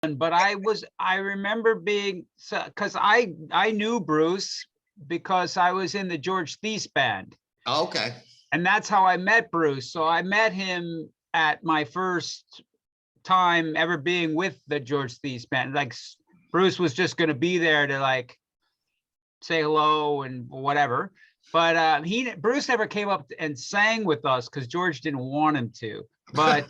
but I remember being, because I knew Bruce because I was in the George Thies band. Oh, okay. And that's how I met Bruce. So I met him at my first time ever being with the George Thies band. Like Bruce was just going to be there to like say hello and whatever. But Bruce never came up and sang with us because George didn't want him to. But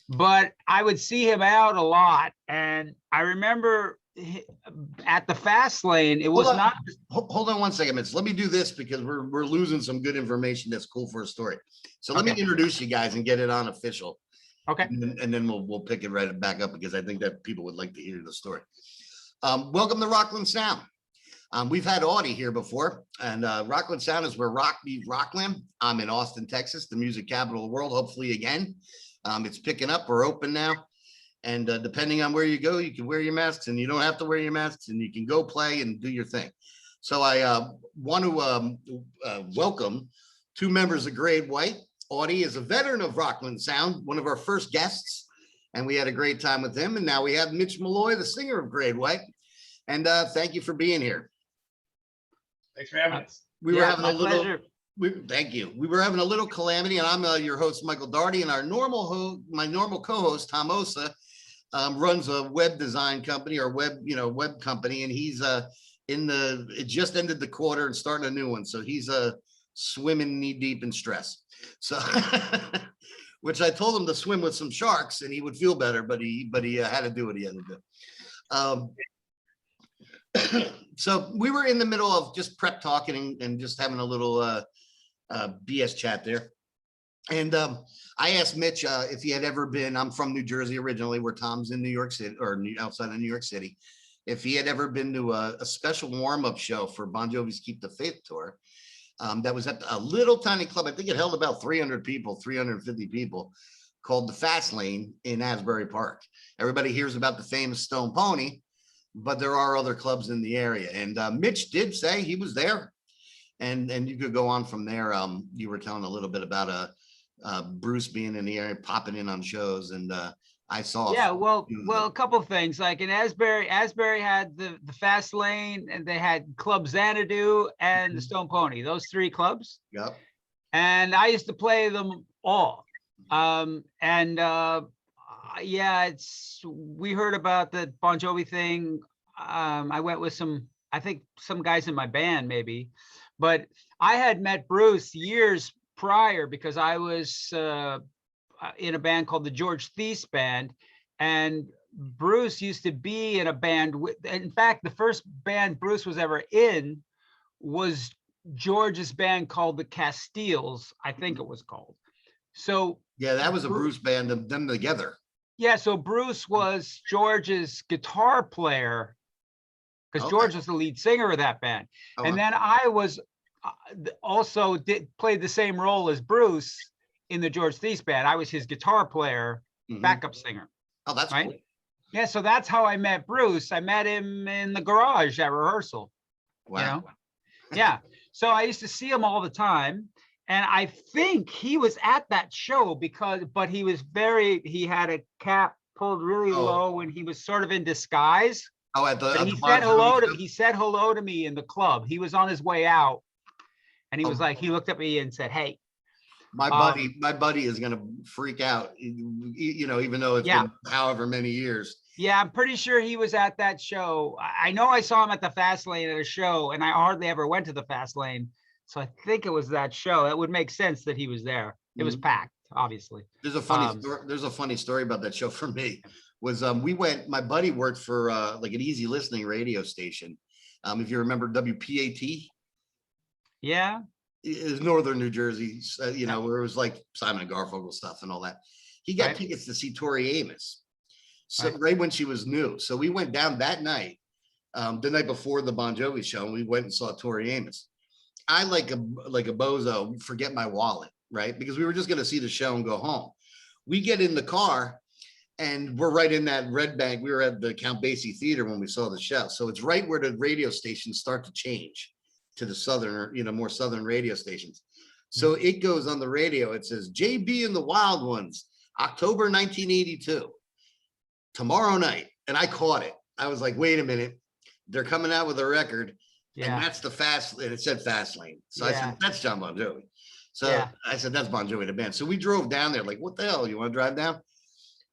but I would see him out a lot, and I remember at the Fast Lane, it was not. Hold on one second, Mitch. Let me do this because we're losing some good information that's cool for a story. So let me introduce you guys and get it on official. Okay. And then we'll pick it right back up because I think that people would like to hear the story. Welcome to Rockland Sound. We've had Audie here before, and Rockland Sound is where rock meets Rockland. I'm in Austin, Texas, the music capital of the world, hopefully again. It's picking up. We're open now. And depending on where you go, you can wear your masks and you don't have to wear your masks and you can go play and do your thing. So I want to welcome two members of Grade White. Audie is a veteran of Rockland Sound, one of our first guests, and we had a great time with him. And now we have Mitch Malloy, the singer of Grade White. And thank you for being here. Thanks for having us. We were having a little. Pleasure. Thank you. We were having a little calamity, and I'm your host, Michael Daugherty, and our my normal co-host, Tom Osa, runs a web design company or web company, and he's it just ended the quarter and starting a new one, so he's swimming knee deep in stress. So, which I told him to swim with some sharks, and he would feel better, but he had to do what he had to do. So we were in the middle of just prep talking and just having a little BS chat there. And I asked Mitch if he had ever been, I'm from New Jersey originally, where Tom's in New York City or outside of New York City, if he had ever been to a special warm-up show for Bon Jovi's Keep the Faith tour. That was at a little tiny club. I think it held about 300 people, 350 people, called the Fast Lane in Asbury Park. Everybody hears about the famous Stone Pony, but there are other clubs in the area. And Mitch did say he was there. And you could go on from there. You were telling a little bit about Bruce being in the area, popping in on shows, and I saw. Yeah, well, a couple of things. Like in Asbury had the Fast Lane, and they had Club Xanadu and the Stone Pony. Those three clubs. Yep. And I used to play them all. Yeah, we heard about the Bon Jovi thing. I went with I think some guys in my band maybe. But I had met Bruce years prior because I was in a band called the George Thies Band, and Bruce used to be in a band. In fact, the first band Bruce was ever in was George's band called the Castiles, I think it was called. So yeah, that was a Bruce band, them together. Yeah, so Bruce was George's guitar player because George was the lead singer of that band. And then I was also played the same role as Bruce in the George Thies band. I was his guitar player, backup singer. Oh, that's right. Cool. Yeah, so that's how I met Bruce. I met him in the garage at rehearsal. Wow. You know? Yeah. So I used to see him all the time. And I think he was at that show but he had a cap pulled really low and he was sort of in disguise. Oh, He said hello to me in the club. He was on his way out, and he was like, he looked at me and said, "Hey." My buddy is gonna freak out, even though it's been however many years. Yeah, I'm pretty sure he was at that show. I know I saw him at the Fast Lane at a show, and I hardly ever went to the Fast Lane, so I think it was that show. It would make sense that he was there. It was packed, obviously. There's a funny story about that show for me. Was my buddy worked for like an easy listening radio station. If you remember WPAT. Yeah. It was Northern New Jersey, where it was like Simon and Garfunkel stuff and all that. He got tickets to see Tori Amos. So right when she was new. So we went down that night, the night before the Bon Jovi show, and we went and saw Tori Amos. I like a bozo, forget my wallet, right? Because we were just going to see the show and go home. We get in the car and we're right in that Red Bank. We were at the Count Basie Theater when we saw the show. So it's right where the radio stations start to change to the southern, more southern radio stations. So it goes on the radio. It says JB and the Wild Ones, October 1982. tomorrow night. And I caught it. I was like, wait a minute. They're coming out with a record. And Yeah. that's the fast, and it said Fast Lane. So I Yeah. said, that's John Bon Jovi. So Yeah. I said, that's Bon Jovi, the band. So we drove down there, like, what the hell? You want to drive down?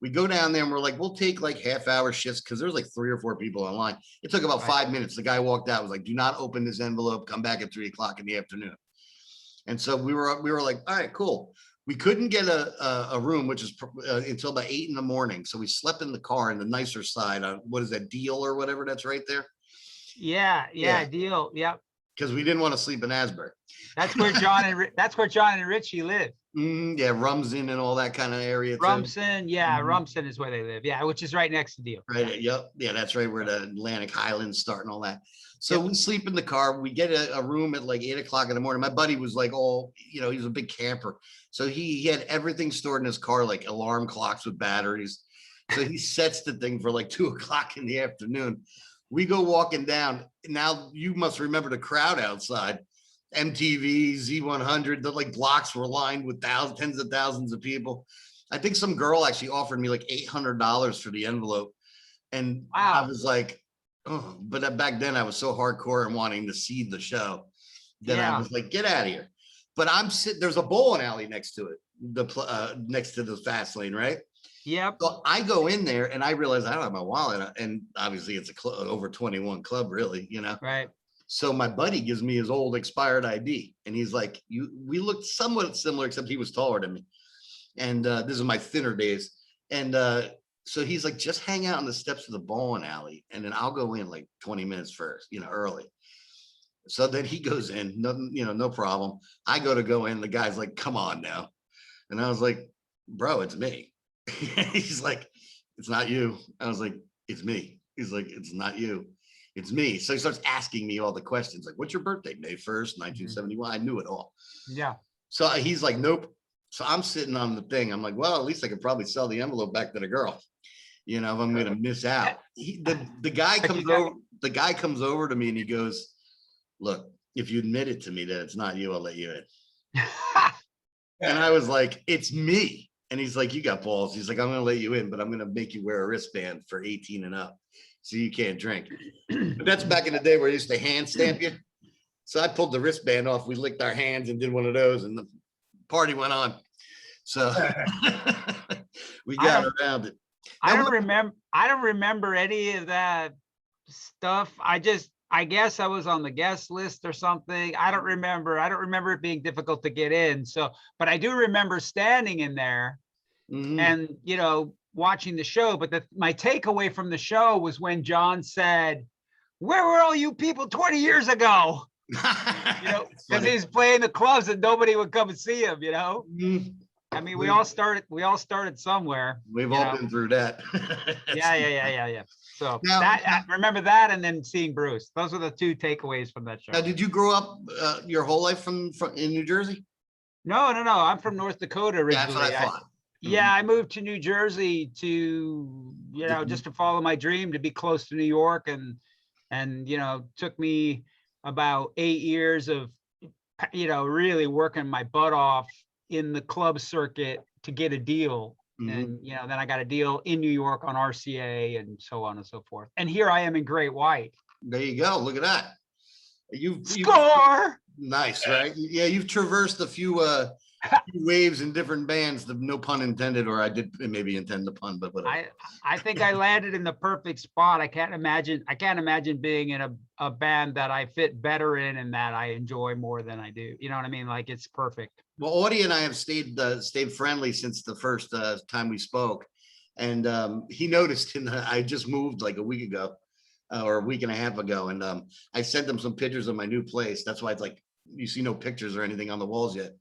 We go down there and we're like, we'll take like half-hour shifts because there's like 3 or 4 people online. It took about Right. 5 minutes. The guy walked out, was like, do not open this envelope, come back at 3 o'clock in the afternoon. And so we were like, all right, cool. We couldn't get a room, which is until about 8 in the morning. So we slept in the car in the nicer side on, what is that, Deal or whatever that's right there? Yeah. Yeah. Deal. Yep. Because we didn't want to sleep in Asbury. That's where John and Richie live. Yeah, Rumson and all that kind of area. Rumson. Yeah. Mhm. Rumson is where they live. Yeah. Which is right next to Deal. Right. Yep. Yeah, that's right where the Atlantic Highlands start and all that. So Yep. we sleep in the car. We get a room at like 8 o'clock in the morning. My buddy was like, oh, he was a big camper. So he had everything stored in his car, like alarm clocks with batteries. So he sets the thing for like 2 o'clock in the afternoon. We go walking down. Now you must remember the crowd outside. MTV, Z100, the like blocks were lined with tens of thousands of people. I think some girl actually offered me like $800 for the envelope. And Wow. I was like, oh, but back then I was so hardcore and wanting to see the show that I was like, get out of here. But I'm sitting, there's a bowling alley next to it, next to the Fast Lane, right? Yep. So I go in there and I realize I don't have my wallet. And obviously it's a over 21 club, really, Right. So my buddy gives me his old expired ID. And he's like, we looked somewhat similar, except he was taller than me. And this is my thinner days. And so he's like, just hang out on the steps of the bowling alley. And then I'll go in like 20 minutes first, early. So then he goes in, no problem. I go in. The guy's like, come on now. And I was like, bro, it's me. He's like, it's not you. I was like, it's me. He's like, it's not you. It's me. So he starts asking me all the questions, like, what's your birthday? May 1st, 1971. I knew it all. Yeah. So he's like, nope. So I'm sitting on the thing. I'm like, well, at least I could probably sell the envelope back to the girl. If I'm going to miss out. The guy comes over. The guy comes over to me and he goes, look, if you admit it to me that it's not you, I'll let you in. And I was like, it's me. And he's like, you got balls. He's like, I'm going to let you in, but I'm going to make you wear a wristband for 18 and up. So you can't drink. But that's back in the day where I used to hand stamp you. So I pulled the wristband off. We licked our hands and did one of those, and the party went on. So we got around it. I don't remember any of that stuff. I guess I was on the guest list or something. I don't remember it being difficult to get in. So, but I do remember standing in there and, watching the show. But my takeaway from the show was when John said, where were all you people 20 years ago? Because he's playing the clubs and nobody would come and see him, I mean, we all started somewhere. We've all been through that. Yeah. So now, remember that, and then seeing Bruce. Those are the 2 takeaways from that show. Now, did you grow up your whole life from in New Jersey? No. I'm from North Dakota originally. Yeah, that's what I thought. Yeah, I moved to New Jersey to, just to follow my dream to be close to New York, and took me about 8 years of, really working my butt off in the club circuit to get a deal. And, then I got a deal in New York on RCA and so on and so forth. And here I am in Great White. There you go. Look at that. Score! Nice, right? Yeah, you've traversed a few waves in different bands, no pun intended, or I did maybe intend the pun, but whatever. I think I landed in the perfect spot. I can't imagine being in a band that I fit better in and that I enjoy more than I do. You know what I mean? Like, it's perfect. Well, Audie and I have stayed friendly since the first time we spoke, and he noticed I just moved like a week ago or a week and a half ago, and I sent him some pictures of my new place. That's why it's like you see no pictures or anything on the walls yet.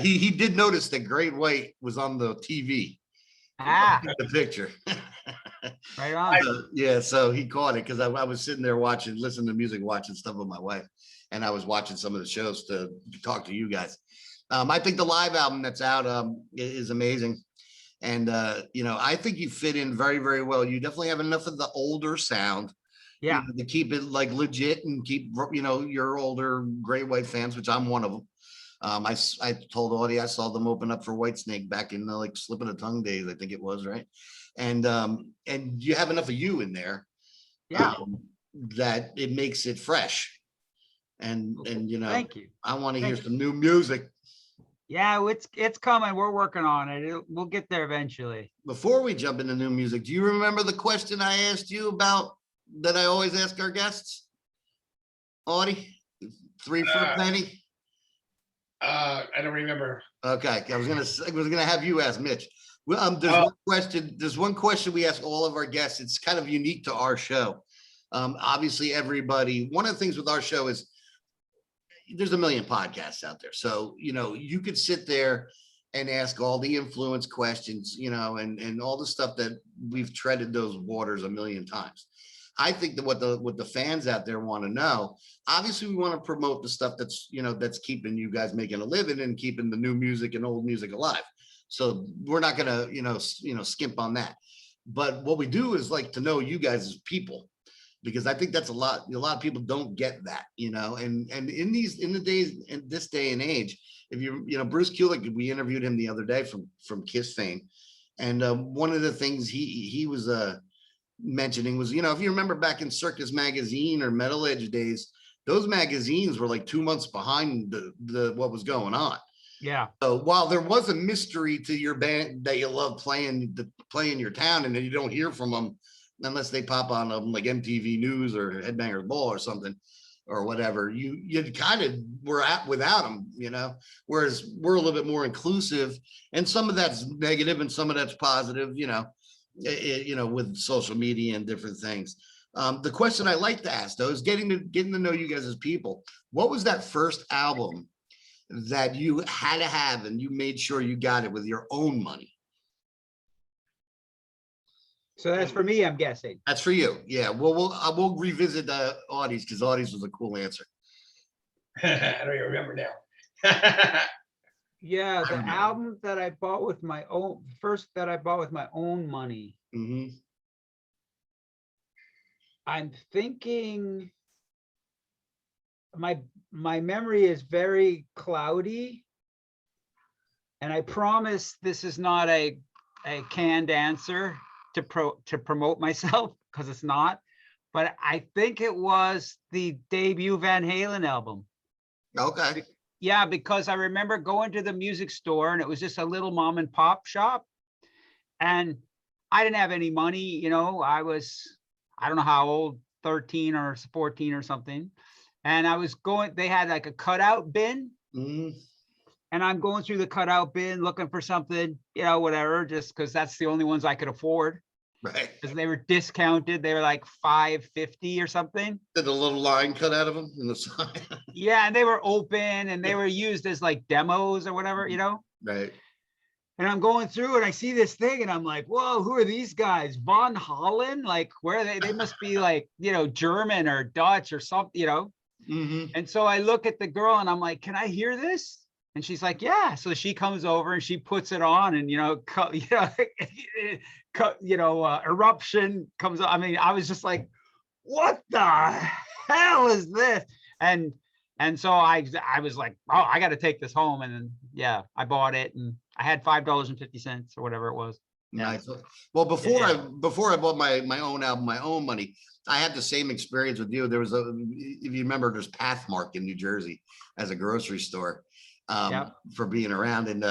He did notice that Great White was on the TV. The picture. Right on. Yeah, so he caught it because I was sitting there listening to music, watching stuff with my wife, and I was watching some of the shows to talk to you guys. I think the live album that's out is amazing. And, I think you fit in very, very well. You definitely have enough of the older sound to keep it like legit and keep, your older Great White fans, which I'm one of them. I told Audie I saw them open up for Whitesnake back in the like Slip of the Tongue days, I think it was, right? and you have enough of you in there. Yeah. That it makes it fresh. And Thank you. I want to hear Thank some new music. Yeah, it's coming. We're working on it. We'll get there eventually. Before we jump into new music, do you remember the question I asked you about that I always ask our guests? Audie, 3 for a penny? I don't remember. Okay, I was gonna have you ask Mitch. Well, there's one question we ask all of our guests. It's kind of unique to our show. Obviously, everybody, one of the things with our show is there's a million podcasts out there. So, you could sit there and ask all the influence questions, and all the stuff that we've treaded those waters a million times. I think that what the fans out there want to know, obviously we want to promote the stuff that's, that's keeping you guys making a living and keeping the new music and old music alive. So we're not going to, skimp on that. But what we do is like to know you guys as people, because I think that's a lot of people don't get that, and in this day and age, if Bruce Kulick, we interviewed him the other day from Kiss fame. And one of the things he was mentioning was, if you remember back in Circus Magazine or Metal Edge days, those magazines were like 2 months behind the what was going on. Yeah. So while there was a mystery to your band that you love playing in your town, and then you don't hear from them unless they pop on like MTV News or Headbangers Ball or something or whatever, you kind of were without them, whereas we're a little bit more inclusive, and some of that's negative and some of that's positive, with social media and different things. The question I like to ask though is getting to know you guys as people. What was that first album that you had to have and you made sure you got it with your own money? So that's for me, I'm guessing. That's for you. Yeah. Well, we'll revisit Audie's, because Audie's was a cool answer. I don't even remember now. Yeah, the album that I bought with my own money. Mm-hmm. I'm thinking my memory is very cloudy, and I promise this is not a canned answer to promote myself, because it's not, but I think it was the debut Van Halen album. Okay. Yeah, because I remember going to the music store and it was just a little mom and pop shop, and I didn't have any money. I don't know how old, 13 or 14 or something. And they had like a cutout bin. Mm-hmm. And I'm going through the cutout bin looking for something, whatever, just because that's the only ones I could afford. Right. Because they were discounted. They were like $5.50 or something. Did a little line cut out of them in the side. Yeah, and they were open and they were used as like demos or whatever, Right. And I'm going through and I see this thing and I'm like, whoa, who are these guys? Von Holland? Like, where are they? They must be like, German or Dutch or something, Mm-hmm. And so I look at the girl and I'm like, can I hear this? And she's like, yeah. So she comes over and she puts it on, and eruption comes up. I mean, I was just like, what the hell is this? And so I was like, oh, I got to take this home. And then, yeah, I bought it and I had $5.50 or whatever it was. Yeah. Nice. Well, before I bought my own album, my own money, I had the same experience with you. There was if you remember, there's Pathmark in New Jersey as a grocery store. For being around, and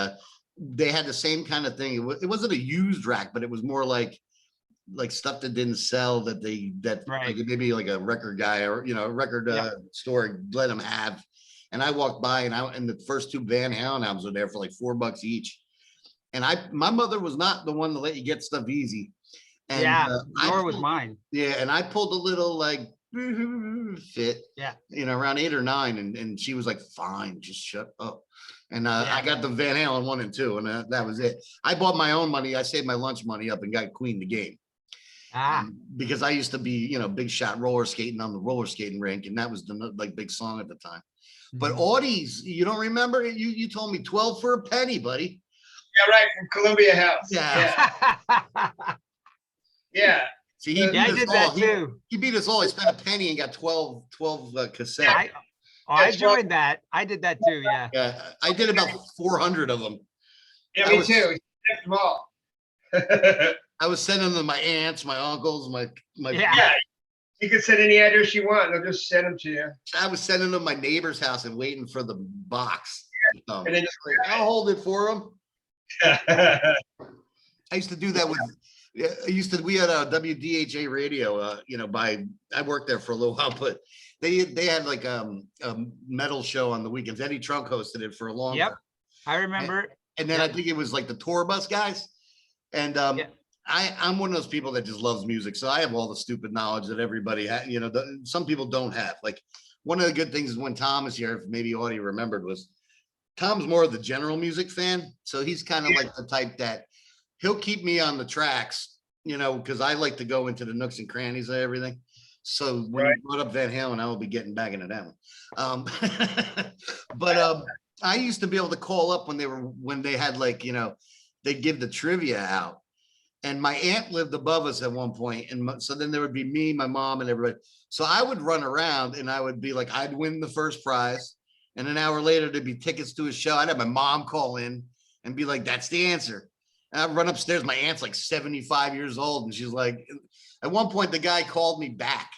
they had the same kind of thing. It wasn't a used rack, but it was more like stuff that didn't sell right. Like maybe like a record guy or a record store let them have. And I walked by and the first 2 Van Halen albums were there for like $4 each. And my mother was not the one to let you get stuff easy. And nor was mine. Yeah, and I pulled a little like fit, around 8 or 9, and she was like, fine, just shut up. And I got the Van Halen 1 and 2, and that was it. I bought my own money. I saved my lunch money up and got Queen the Game. Because I used to be, big shot roller skating on the roller skating rink, and that was the big song at the time. Mm-hmm. But Audie's, you don't remember? You told me 12 for a penny, buddy. Yeah, right, from Columbia House. Yeah. Yeah. See, he I did that too. He beat us all. He spent a penny and got 12 cassettes. I joined that. I did that too. Yeah. Yeah, I did about 400 of them. Yeah, me too. Them all. I was sending them my aunts, my uncles, my Yeah. Yeah. You can send any address you want. They'll just send them to you. I was sending them my neighbor's house and waiting for the box. And then just I'll hold it for them. yeah. I used to do that with. Yeah, we had a WDHA radio. I worked there for a little while, but they had like a metal show on the weekends. Eddie Trunk hosted it for a long Yep. time. I remember. And then I think it was like the tour bus guys. And Yeah. I'm one of those people that just loves music. So I have all the stupid knowledge that everybody had, some people don't have. Like one of the good things is when Tom is here, if maybe Audie remembered, was Tom's more of the general music fan. So he's kind of like the type that he'll keep me on the tracks, because I like to go into the nooks and crannies of everything. So when you brought up Van Halen, I will be getting back into that one. But I used to be able to call up when they had like, they'd give the trivia out. And my aunt lived above us at one point. And so then there would be me, my mom, and everybody. So I would run around and I would be like, I'd win the first prize. And an hour later, there'd be tickets to a show. I'd have my mom call in and be like, that's the answer. And I'd run upstairs. My aunt's like 75 years old. And she's like, at one point, the guy called me back,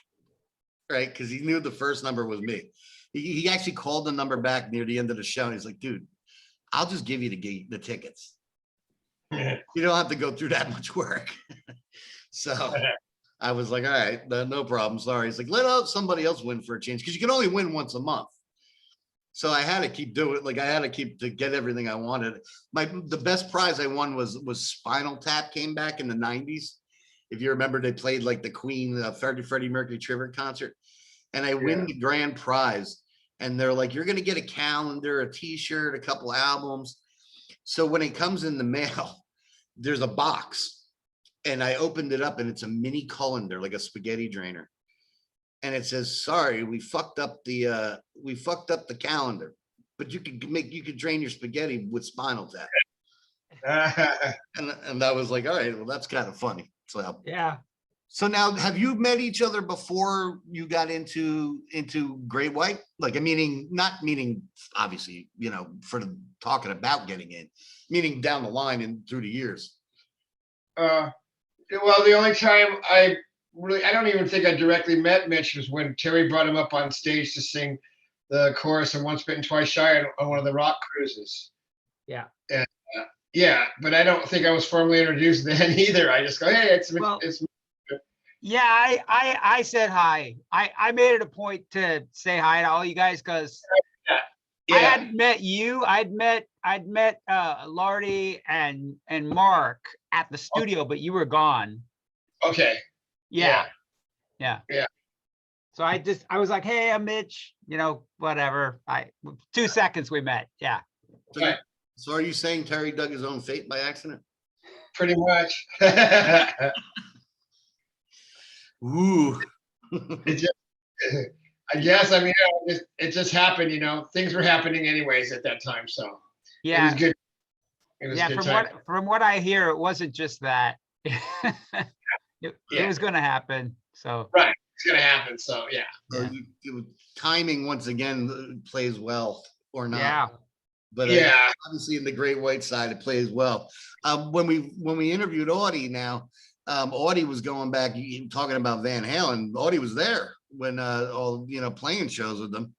right? Because he knew the first number was me. He actually called the number back near the end of the show. And he's like, dude, I'll just give you the tickets. You don't have to go through that much work. So I was like, all right, no problem. Sorry. He's like, let somebody else win for a change, because you can only win once a month. So I had to keep doing it. Like I had to keep to get everything I wanted. The best prize I won was Spinal Tap came back in the 90s. If you remember, they played like the Queen, Freddie Mercury tribute concert. And I win the grand prize. And they're like, you're going to get a calendar, a t-shirt, a couple albums. So when it comes in the mail, there's a box, and I opened it up, and it's a mini colander, like a spaghetti drainer. And it says, sorry, we fucked up the calendar, but you could drain your spaghetti with Spinal Tap. And I was like, all right, well, that's kind of funny. So Yeah. So now, have you met each other before you got into Great White? Like, not meaning obviously, for talking about getting in, meaning down the line and through the years. Well, the only time I don't even think I directly met Mitch was when Terry brought him up on stage to sing the chorus of Once Bitten, Twice Shy on one of the rock cruises. Yeah. And yeah, but I don't think I was formally introduced then either. I just go, hey, it's yeah, I said hi. I made it a point to say hi to all you guys, because I hadn't met you. I'd met Lardy and Mark at the studio, but you were gone. Okay. Yeah. So I was like, hey, I'm Mitch, whatever. 2 seconds we met. Yeah. So are you saying Terry dug his own fate by accident? Pretty much. Ooh. I guess, it just happened, things were happening anyways at that time. So yeah, it was good. It was good from what I hear, it wasn't just that. It was going to happen. So right, it's going to happen. So yeah. So timing once again plays well or not. Yeah. But obviously in the Great White side, it plays well. When we interviewed Audie now, Audie was going back talking about Van Halen. Audie was there when all playing shows with them,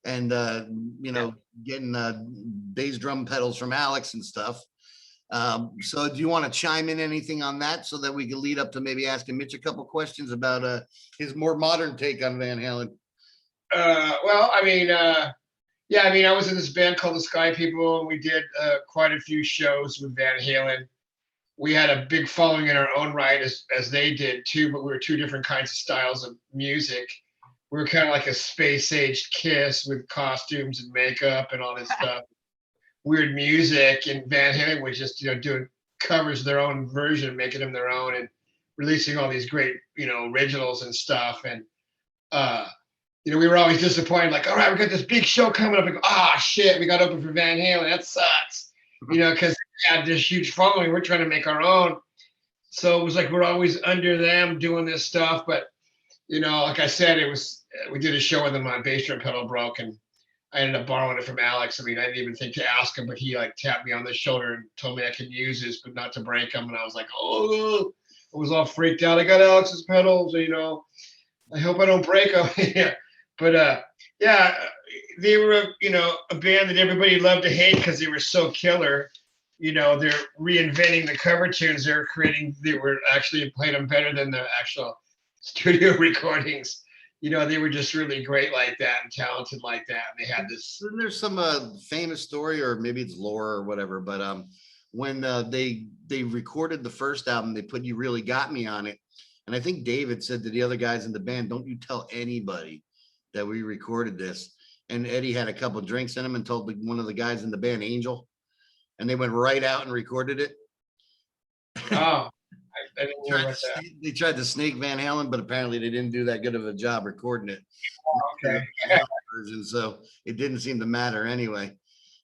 and getting bass drum pedals from Alex and stuff. So do you want to chime in anything on that so that we can lead up to maybe asking Mitch a couple questions about his more modern take on Van Halen? Well, I was in this band called the Sky People, and we did quite a few shows with Van Halen. We had a big following in our own right, as they did too, but we were two different kinds of styles of music. We were kind of like a space-aged Kiss with costumes and makeup and all this stuff. Weird music, and Van Halen was just, doing covers of their own version, making them their own, and releasing all these great, originals and stuff. And we were always disappointed, like, all right, we got this big show coming up. And shit, we got open for Van Halen. That sucks, because they had this huge following. We're trying to make our own. So it was like we're always under them doing this stuff. But, like I said, we did a show with them, my bass drum pedal broke, and I ended up borrowing it from Alex. I didn't even think to ask him, but he tapped me on the shoulder and told me I could use this, but not to break them. And I was like, oh, was all freaked out. I got Alex's pedals, you know. I hope I don't break them. Yeah. But yeah, they were, you know, a band that everybody loved to hate because they were so killer. You know, they're reinventing the cover tunes they're creating. They were actually playing them better than the actual studio recordings. You know, they were just really great like that and talented like that. And they had this. Isn't there some famous story, or maybe it's lore or whatever, but when they recorded the first album, they put "You Really Got Me" on it, and I think David said to the other guys in the band, "Don't you tell anybody that we recorded this." And Eddie had a couple drinks in him and told one of the guys in the band, Angel, and they went right out and recorded it. Oh, I didn't know about that. They tried to snake Van Halen, but apparently they didn't do that good of a job recording it. Okay. Version, so it didn't seem to matter anyway.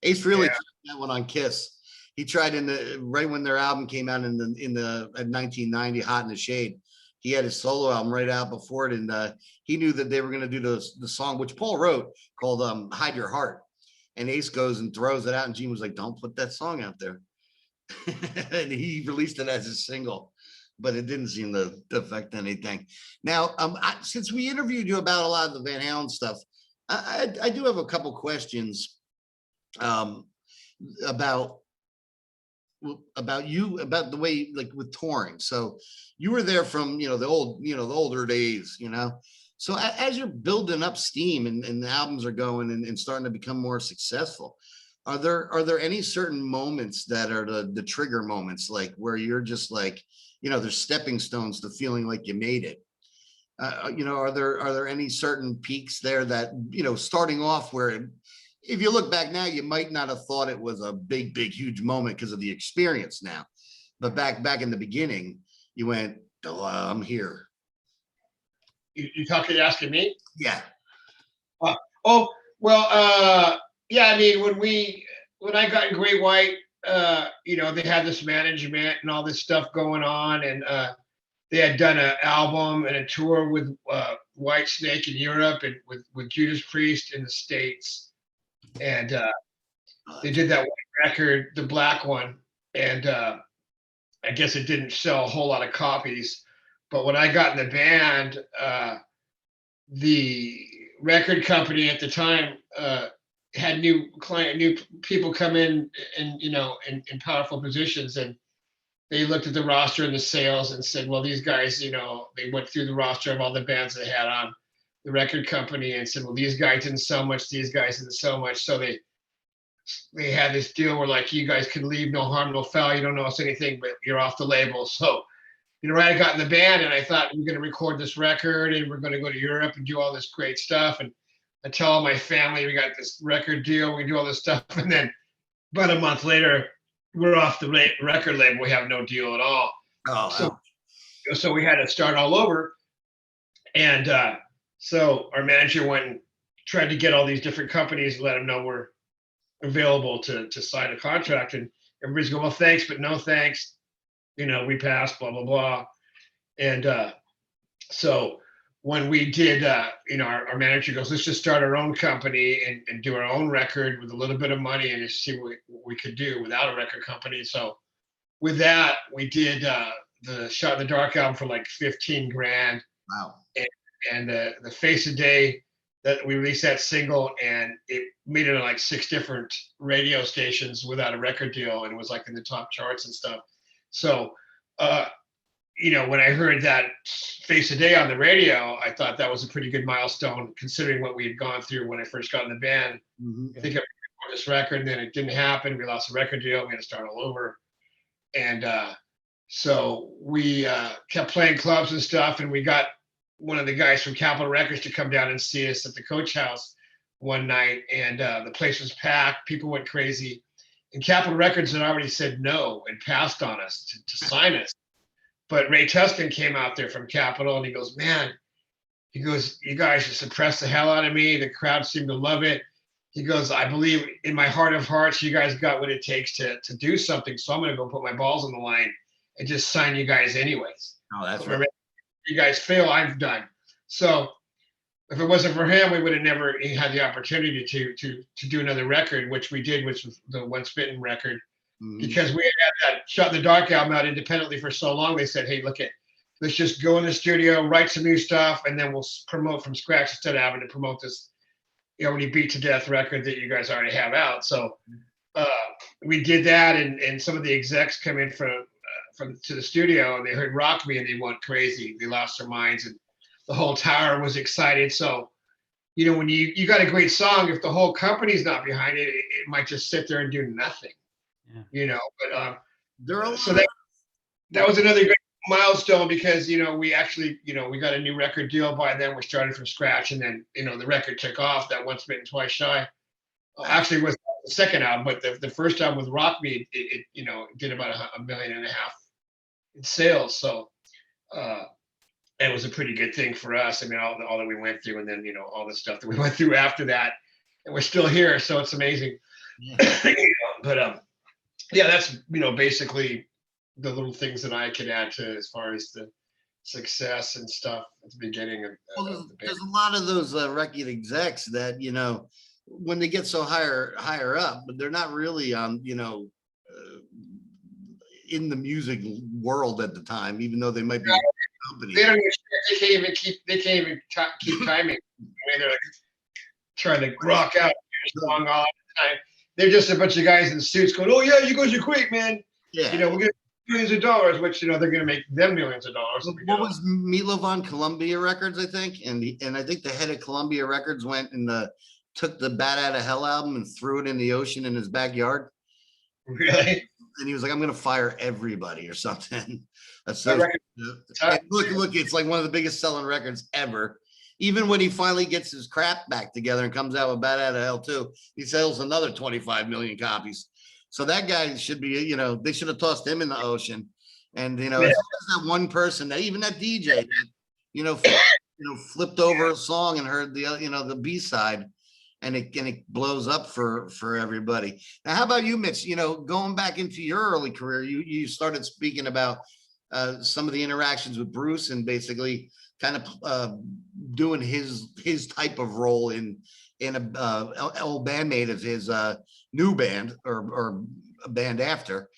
Ace really tried that one on Kiss. He tried right when their album came out in 1990, Hot in the Shade. He had his solo album right out before it, and he knew that they were going to do the song, which Paul wrote, called "Hide Your Heart." And Ace goes and throws it out, and Gene was like, "Don't put that song out there." And he released it as a single, but it didn't seem to affect anything. Now, since we interviewed you about a lot of the Van Halen stuff, I do have a couple questions about you, about the way, like with touring. So you were there from, the older days, So as you're building up steam and the albums are going and starting to become more successful, are there any certain moments that are the trigger moments, like where you're just like, there's stepping stones to feeling like you made it? Are there any certain peaks there that, starting off where if you look back now, you might not have thought it was a big, huge moment because of the experience now, but back in the beginning, you went, "Oh, I'm here." You're asking me? Yeah. Oh, well, yeah, I mean, when I got in Great White, they had this management and all this stuff going on, and they had done an album and a tour with White Snake in Europe and with Judas Priest in the States. And they did that one record, the black one, and I guess it didn't sell a whole lot of copies. But when I got in the band, the record company at the time had new people come in in powerful positions, and they looked at the roster and the sales and said, well, these guys, they went through the roster of all the bands they had on the record company and said, well, these guys didn't sell much, these guys didn't sell much. So they had this deal where, like, you guys can leave, no harm, no foul. You don't know us anything, but you're off the label. So, I got in the band and I thought we're going to record this record and we're going to go to Europe and do all this great stuff. And I tell all my family, we got this record deal, we do all this stuff. And then about a month later, we're off the record label. We have no deal at all. Oh, so we had to start all over. And so our manager went and tried to get all these different companies and let them know we're available to sign a contract. And everybody's going, well, thanks, but no thanks. We passed, blah, blah, blah. And so when we did, our manager goes, let's just start our own company and do our own record with a little bit of money and just see what we could do without a record company. So with that, we did the Shot in the Dark album for like 15 grand. Wow. And the Face a Day, that we released that single, and it made it on like 6 different radio stations without a record deal, and it was like in the top charts and stuff. So, when I heard that Face a Day on the radio, I thought that was a pretty good milestone considering what we had gone through when I first got in the band. Mm-hmm. I think I recorded this record, and then it didn't happen. We lost the record deal. We had to start all over. And so we kept playing clubs and stuff, and we got one of the guys from Capitol Records to come down and see us at the Coach House one night, and the place was packed. People went crazy. And Capitol Records had already said no and passed on us to sign us. But Ray Tuscan came out there from Capitol, and he goes, man, you guys just impressed the hell out of me. The crowd seemed to love it. He goes, I believe in my heart of hearts, you guys got what it takes to do something. So I'm going to go put my balls on the line and just sign you guys anyways. Oh, that's right. right. If you guys fail, I'm done. So if it wasn't for him, we would have never had the opportunity to do another record, which we did, which was the Once Bitten record. because we had that Shot in the Dark album out independently for so long. They said, hey, let's just go in the studio, write some new stuff, and then we'll promote from scratch instead of having to promote this already beat to death record that you guys already have out. So we did that, and some of the execs come in from to the studio, and they heard Rock Me and they went crazy. They lost their minds, and the whole tower was excited. So, you know, when you got a great song, if the whole company's not behind it, it might just sit there and do nothing. Yeah. You know, but so that was another great milestone, because, you know, we actually, you know, we got a new record deal by then. We're starting from scratch, and then, you know, the record took off. That Once Bitten Twice Shy actually was the second album, but the first album with Rock Me, it you know, did about $1.5 million in sales. So it was a pretty good thing for us. I mean, all that we went through, and then, you know, all the stuff that we went through after that, and we're still here, so it's amazing. Yeah. You know, but yeah, that's, you know, basically the little things that I could add to as far as the success and stuff at the beginning of the band. There's a lot of those record execs that, you know, when they get so higher up, but they're not really you know, in the music world at the time, even though they might be company. They don't even, they can't even keep timing. I mean, they're like trying to rock out your song all the time. They're just a bunch of guys in suits going, "Oh yeah, you guys are great, man. Yeah, you know, we're gonna millions of dollars," which, you know, they're gonna make them millions of dollars. What was Meatloaf on Columbia Records, I think, and I think the head of Columbia Records went and took the Bat Out of Hell album and threw it in the ocean in his backyard. Really? And he was like, "I'm gonna fire everybody," or something. That's so. Look, it's like one of the biggest selling records ever. Even when he finally gets his crap back together and comes out with Bat Out of Hell 2, he sells another 25 million copies. So that guy should be, you know, they should have tossed him in the ocean. And, you know, it's just that one person, that even that DJ that, you know, flipped over a song and heard the, you know, the B-side, and it blows up for everybody. Now, how about you, Mitch? You know, going back into your early career, you started speaking about some of the interactions with Bruce, and basically kind of doing his type of role in a old bandmate of his new band, or a band after.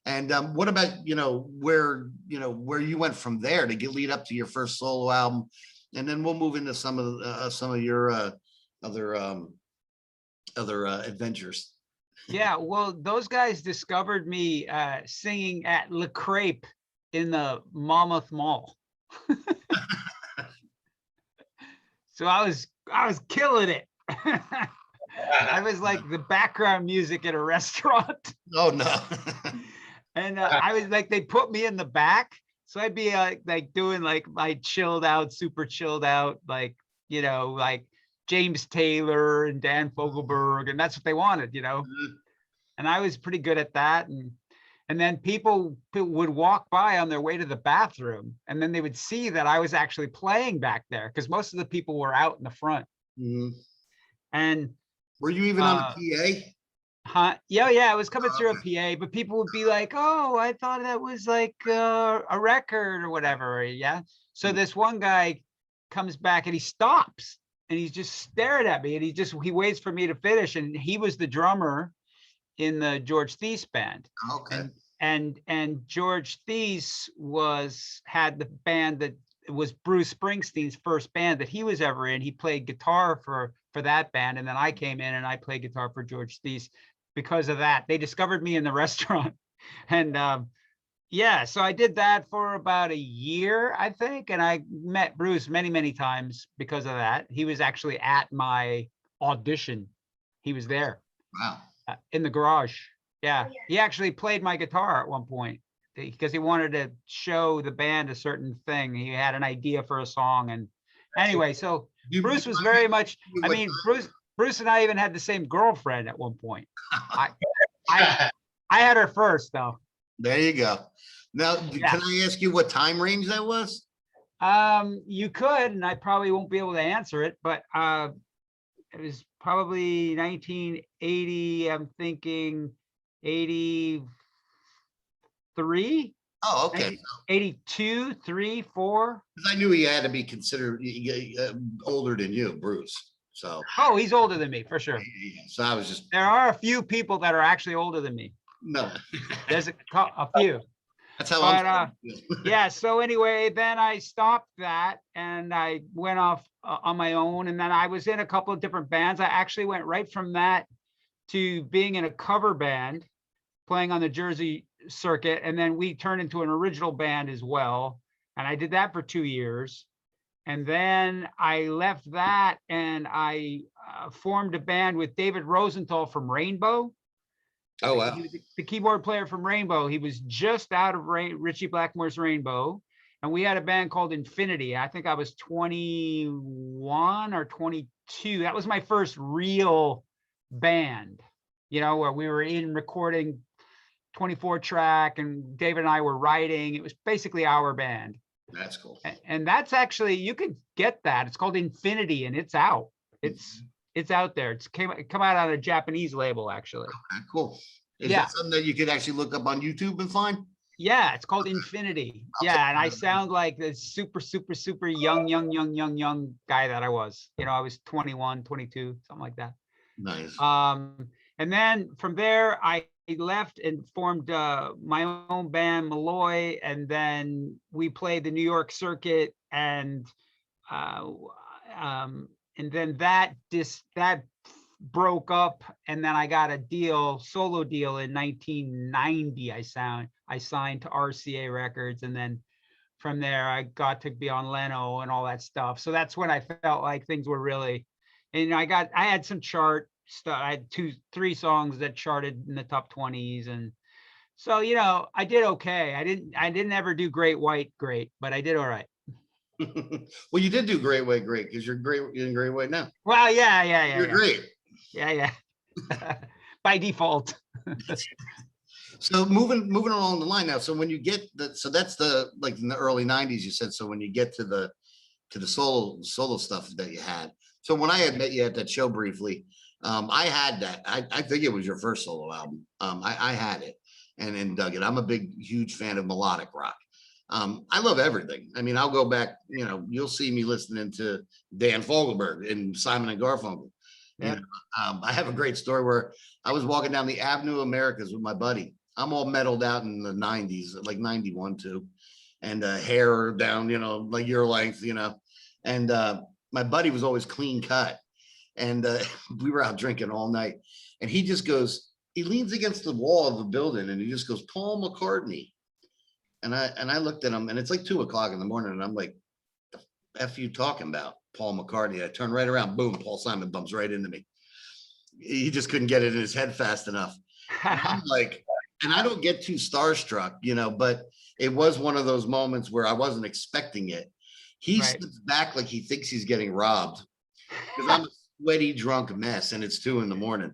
And what about, you know, where you went from there to lead up to your first solo album, and then we'll move into some of your other adventures. Yeah, well, those guys discovered me singing at Le Crepe in the Monmouth Mall. So I was killing it. I was like the background music at a restaurant. Oh no. And I was like, they put me in the back, so I'd be like doing like my super chilled out, like, you know, like James Taylor and Dan Fogelberg, and that's what they wanted, you know. And I was pretty good at that. And then people would walk by on their way to the bathroom, and then they would see that I was actually playing back there, because most of the people were out in the front. Mm-hmm. And were you even on a PA? Yeah, it was coming through a PA, but people would be like, "Oh, I thought that was like a record or whatever." Yeah. So this one guy comes back and he stops and he's just staring at me, and he waits for me to finish. And he was the drummer in the George Thies band. Okay. And George Thies had the band that was Bruce Springsteen's first band that he was ever in. He played guitar for that band, and then I came in and I played guitar for George Thies. Because of that, they discovered me in the restaurant. And yeah, so I did that for about a year, I think, and I met Bruce many times because of that. He was actually at my audition. He was there. Wow. In the garage. Yeah, he actually played my guitar at one point because he wanted to show the band a certain thing. He had an idea for a song. And anyway, so Bruce was very much, I mean, Bruce and I even had the same girlfriend at one point. I had her first, though. There you go. Now, Can I ask you what time range that was? You could, and I probably won't be able to answer it, but it was probably 1980, I'm thinking 83. Oh, okay. 82, 3, 4. Because I knew he had to be considered older than you, Bruce. So. Oh, he's older than me for sure. So I was just. There are a few people that are actually older than me. No. There's a few. That's how But I'm. yeah, so anyway, then I stopped that and I went off on my own. And then I was in a couple of different bands. I actually went right from that to being in a cover band, playing on the Jersey circuit. And then we turned into an original band as well. And I did that for 2 years. And then I left that and I formed a band with David Rosenthal from Rainbow. Oh, wow. He was the keyboard player from Rainbow. He was just out of Richie Blackmore's Rainbow. And we had a band called Infinity. I think I was 21 or 22. That was my first real band, where we were in recording 24 track and David and I were writing. It was basically our band. That's cool. And that's actually, you could get that. It's called Infinity and it's out. It's out there. It's come out on a Japanese label, actually. Okay, cool. Is Yeah. that something that you could actually look up on YouTube and find? Yeah, it's called Infinity. Yeah, and I sound like the super, super, super young guy that I was. I was 21, 22, something like that. Nice. And then from there, I left and formed my own band, Malloy, and then we played the New York circuit, and then that broke up, and then I got a solo deal in 1990. I signed to RCA Records, and then from there I got to be on Leno and all that stuff. So that's when I felt like things were really, and I had some chart stuff. I had 3 songs that charted in the top 20s, and so I did okay. I didn't ever do Great White great, but I did all right. Well, you did do Great White great because you're in Great White now. Well, yeah. You're great. Yeah. By default. So moving along the line now. So when you get so that's like in the early 90s, you said. So when you get to the solo stuff that you had. So when I had met you at that show briefly, I had that. I think it was your first solo album. I had it and dug it. I'm a huge fan of melodic rock. I love everything. I mean, I'll go back, you'll see me listening to Dan Fogelberg and Simon and Garfunkel. Yeah. I have a great story where I was walking down the Avenue Americas with my buddy. I'm all metaled out in the 90s, like 91 too, and hair down, like your length, and my buddy was always clean cut, and we were out drinking all night, and he leans against the wall of the building and he just goes, Paul McCartney. And I looked at him, and it's like 2 o'clock in the morning, and I'm like, the F you talking about, Paul McCartney? I turn right around, boom, Paul Simon bumps right into me. He just couldn't get it in his head fast enough. And I'm like, and I don't get too starstruck, but it was one of those moments where I wasn't expecting it. He steps back like he thinks he's getting robbed because I'm a sweaty, drunk mess, and it's 2 in the morning.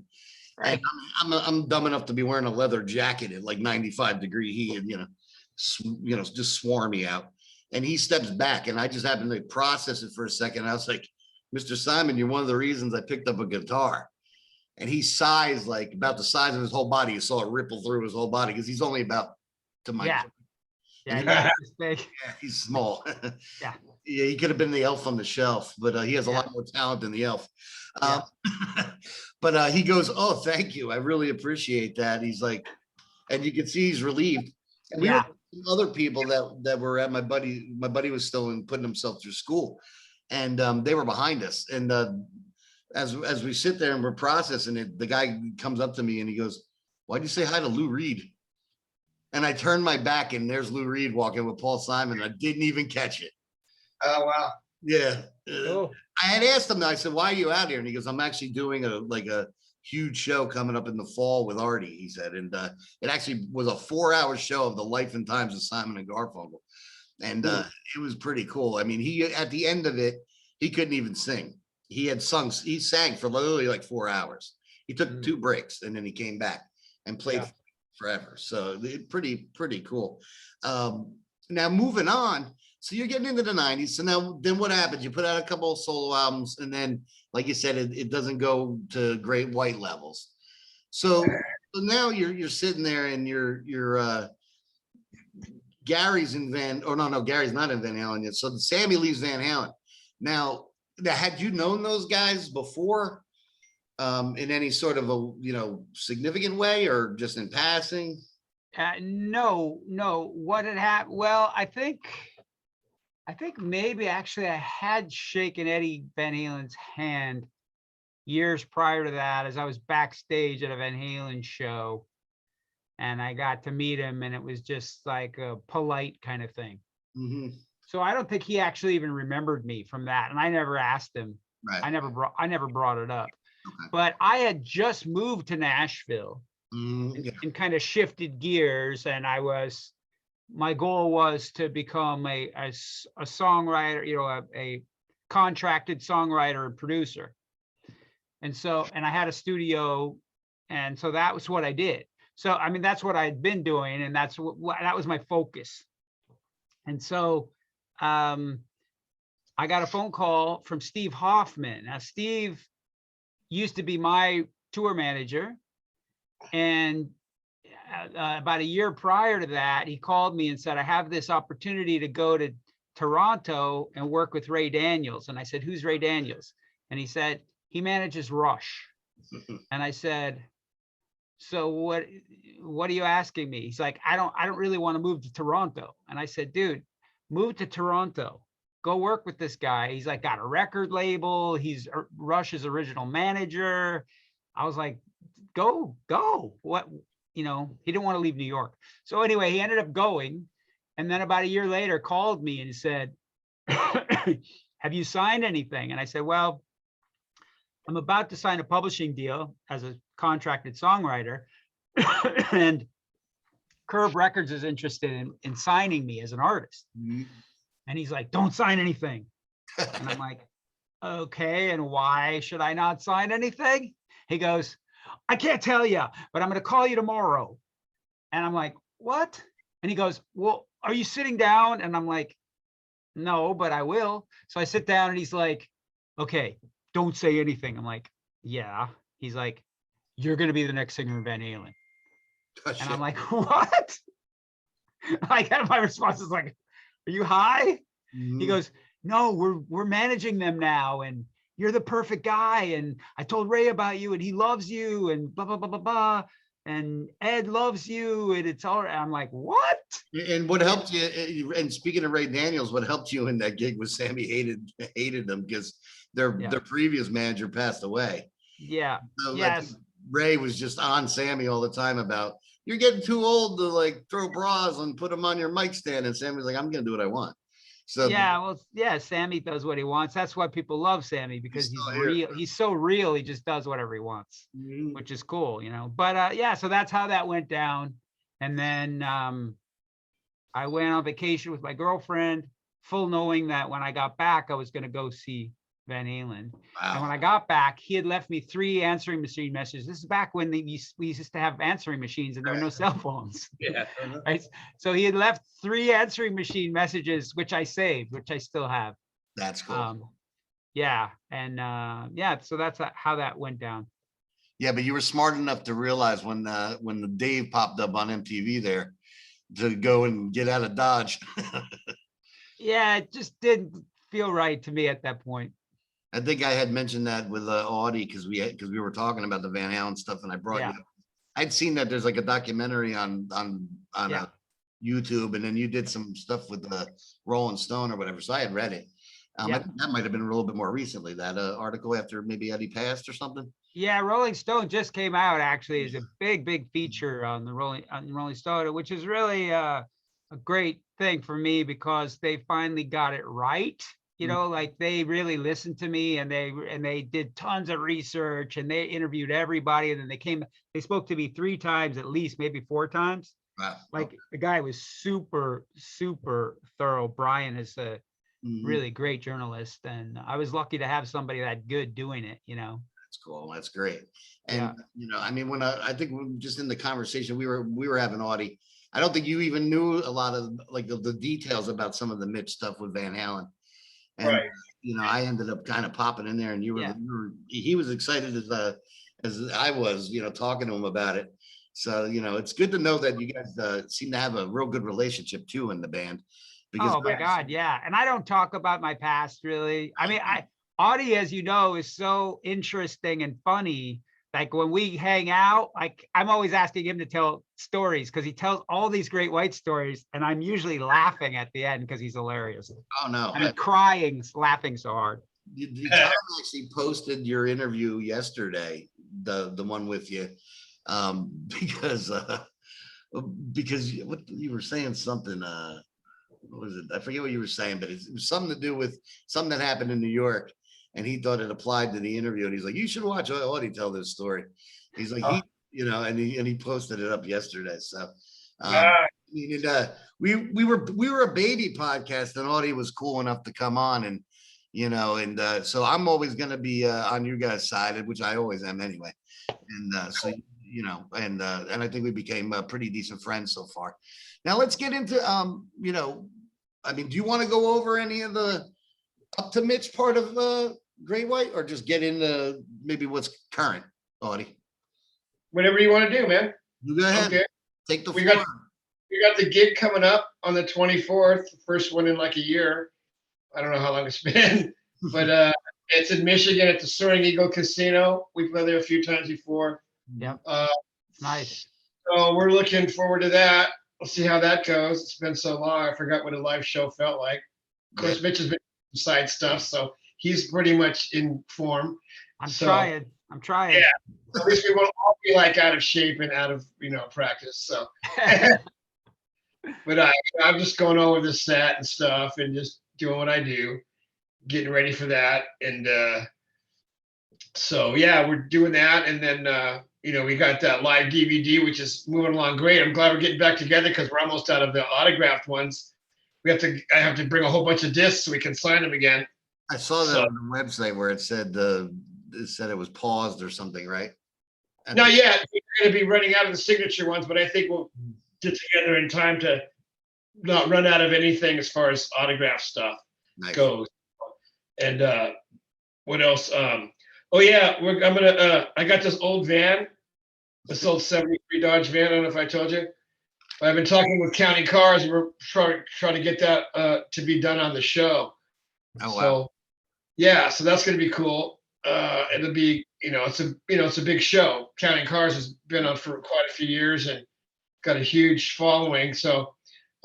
Right. And I'm dumb enough to be wearing a leather jacket at like 95-degree heat, and just swarmy out. And he steps back, and I just happened to process it for a second. I was like, Mr. Simon, you're one of the reasons I picked up a guitar. And he sighs like about the size of his whole body. You saw it ripple through his whole body because he's only about to my. Yeah, he's small. Yeah, he could have been the elf on the shelf, but he has a lot more talent than the elf. But he goes, "Oh, thank you. I really appreciate that." He's like, and you can see he's relieved. And we had other people that were at my buddy. My buddy was still putting himself through school, and they were behind us. And as we sit there and we're processing it, the guy comes up to me and he goes, "Why'd you say hi to Lou Reed?" And I turned my back, and there's Lou Reed walking with Paul Simon. I didn't even catch it. Oh, wow. Yeah. I had asked him, I said, "Why are you out here?" And he goes, "I'm actually doing a huge show coming up in the fall with Artie," he said. And it actually was a 4-hour show of the life and times of Simon and Garfunkel. And it was pretty cool. I mean, he, at the end of it, he couldn't even sing. He sang for literally like 4 hours. He took 2 breaks, and then he came back and played forever. So pretty cool. Now moving on. So you're getting into the 90s. So then what happens? You put out a couple of solo albums, and then, like you said, it doesn't go to Great White levels. So now you're sitting there, and you're Gary's in Gary's not in Van Halen yet. So Sammy leaves Van Halen. Now, had you known those guys before? in any sort of a, significant way or just in passing? No, what had happened? Well, I think maybe actually I had shaken Eddie Van Halen's hand years prior to that, as I was backstage at a Van Halen show, and I got to meet him, and it was just like a polite kind of thing. Mhm. So I don't think he actually even remembered me from that, and I never asked him. Right. I never brought it up. Okay. But I had just moved to Nashville Yeah. and kind of shifted gears, and my goal was to become a songwriter, a contracted songwriter and producer. And I had a studio, and so that was what I did. So, I mean, that's what I'd been doing, and that was my focus. And so, I got a phone call from Steve Hoffman. Now, Steve used to be my tour manager, and about a year prior to that, he called me and said, I have this opportunity to go to Toronto and work with Ray Daniels. And I said, who's Ray Daniels? And he said, he manages Rush. And I said, so what are you asking me? He's like, I don't really want to move to Toronto. And I said, dude, move to Toronto, go work with this guy. He's like, got a record label. He's Rush's original manager. I was like, go. What, he didn't want to leave New York. So anyway, he ended up going. And then about a year later called me and said, have you signed anything? And I said, well, I'm about to sign a publishing deal as a contracted songwriter. And Curve Records is interested in signing me as an artist. Mhm. And he's like, don't sign anything. And I'm like, okay, and why should I not sign anything? He goes, I can't tell you, but I'm going to call you tomorrow. And I'm like, what? And he goes, well, are you sitting down? And I'm like, no, but I will. So I sit down and he's like, okay, don't say anything. I'm like, yeah. He's like, you're going to be the next singer of Van Halen. And I'm like, what? My response is like, are you high? Mhm. He goes, no, we're managing them now, and you're the perfect guy. And I told Ray about you, and he loves you, and blah, blah, blah, blah, blah. And Ed loves you, and it's all right. I'm like, what? And what helped you? And speaking of Ray Daniels, what helped you in that gig was Sammy hated them because their previous manager passed away. Yeah. So Yes. Ray was just on Sammy all the time about, you're getting too old to like throw bras and put them on your mic stand. And Sammy was like, I'm gonna do what I want. So Yeah, well, yeah, Sammy does what he wants. That's why people love Sammy, because he's still here. real. He's so real. He just does whatever he wants, Mhm. which is cool, But yeah, so that's how that went down. And then I went on vacation with my girlfriend, full knowing that when I got back, I was going to go see Van Halen. And when I got back, he had left me 3 answering machine messages. This is back when we used to have answering machines and there were no cell phones. Yeah. Right. So he had left 3 answering machine messages, which I saved, which I still have. That's cool. Yeah. And yeah, so that's how that went down. Yeah, but you were smart enough to realize when the Dave popped up on MTV there to go and get out of Dodge. Yeah, it just didn't feel right to me at that point. I think I had mentioned that with Audie because we were talking about the Van Halen stuff, and I brought you up. I'd seen that there's like a documentary on YouTube, and then you did some stuff with the Rolling Stone or whatever. So I had read it. I think that might have been a little bit more recently, that article after maybe Eddie passed or something. Yeah, Rolling Stone just came out actually as a big feature on the Rolling Stone, which is really a great thing for me because they finally got it right. Like they really listened to me, and they did tons of research, and they interviewed everybody, and then they spoke to me 3 times at least, maybe 4 times. Wow. Like the guy was super thorough. Brian is a really great journalist, and I was lucky to have somebody that good doing it. That's cool. That's great. And I mean, when I think just in the conversation we were having, Audie, I don't think you even knew a lot of like the details about some of the Mitch stuff with Van Halen. And Right. I ended up kind of popping in there, and he was excited as I was, talking to him about it. So, it's good to know that you guys seem to have a real good relationship too in the band. Because oh my God, yeah. And I don't talk about my past really. I mean, Audie, as you know, is so interesting and funny. Like when we hang out, like I'm always asking him to tell stories because he tells all these great white stories, and I'm usually laughing at the end because he's hilarious. Oh no. I'm crying, laughing so hard. Tom actually posted your interview yesterday, the one with you, because what you were saying something. What was it? I forget what you were saying, but it was something to do with something that happened in New York, and he thought it applied to the interview. And he's like, "You should watch Audie tell this story." He's like, and he posted it up yesterday. So, we were a baby podcast, and Audie was cool enough to come on, and so I'm always going to be on you guys' side, which I always am anyway. And so and I think we became pretty decent friends so far. Now let's get into do you want to go over any of the up to Mitch part of Great White, or just get into maybe what's current, Audie? Whatever you want to do, man. You go ahead. Okay. Take the floor. We got the gig coming up on the 24th, first one in like a year. I don't know how long it's been, but it's in Michigan at the Soaring Eagle Casino. We've been there a few times before. Yeah. Nice. So we're looking forward to that. We'll see how that goes. It's been so long. I forgot what a live show felt like. Of course, Mitch has been side stuff, so he's pretty much in form. I'm trying. Yeah. At least we won't all be like out of shape and out of practice. So, but I'm just going over the set and stuff and just doing what I do, getting ready for that. And so yeah, we're doing that. And then we got that live DVD, which is moving along great. I'm glad we're getting back together because we're almost out of the autographed ones. I have to bring a whole bunch of discs so we can sign them again. I saw that on the website where it said it was paused or something, right? Not yet. We're going to be running out of the signature ones, but I think we'll get together in time to not run out of anything as far as autograph stuff goes. And what else? Oh yeah, I got this old van, this old '73 Dodge van. I don't know if I told you. I've been talking with County Cars. We're trying to get that to be done on the show. Oh wow! So, yeah, so that's going to be cool. It'll be, it's a big show. County Cars has been on for quite a few years and got a huge following. So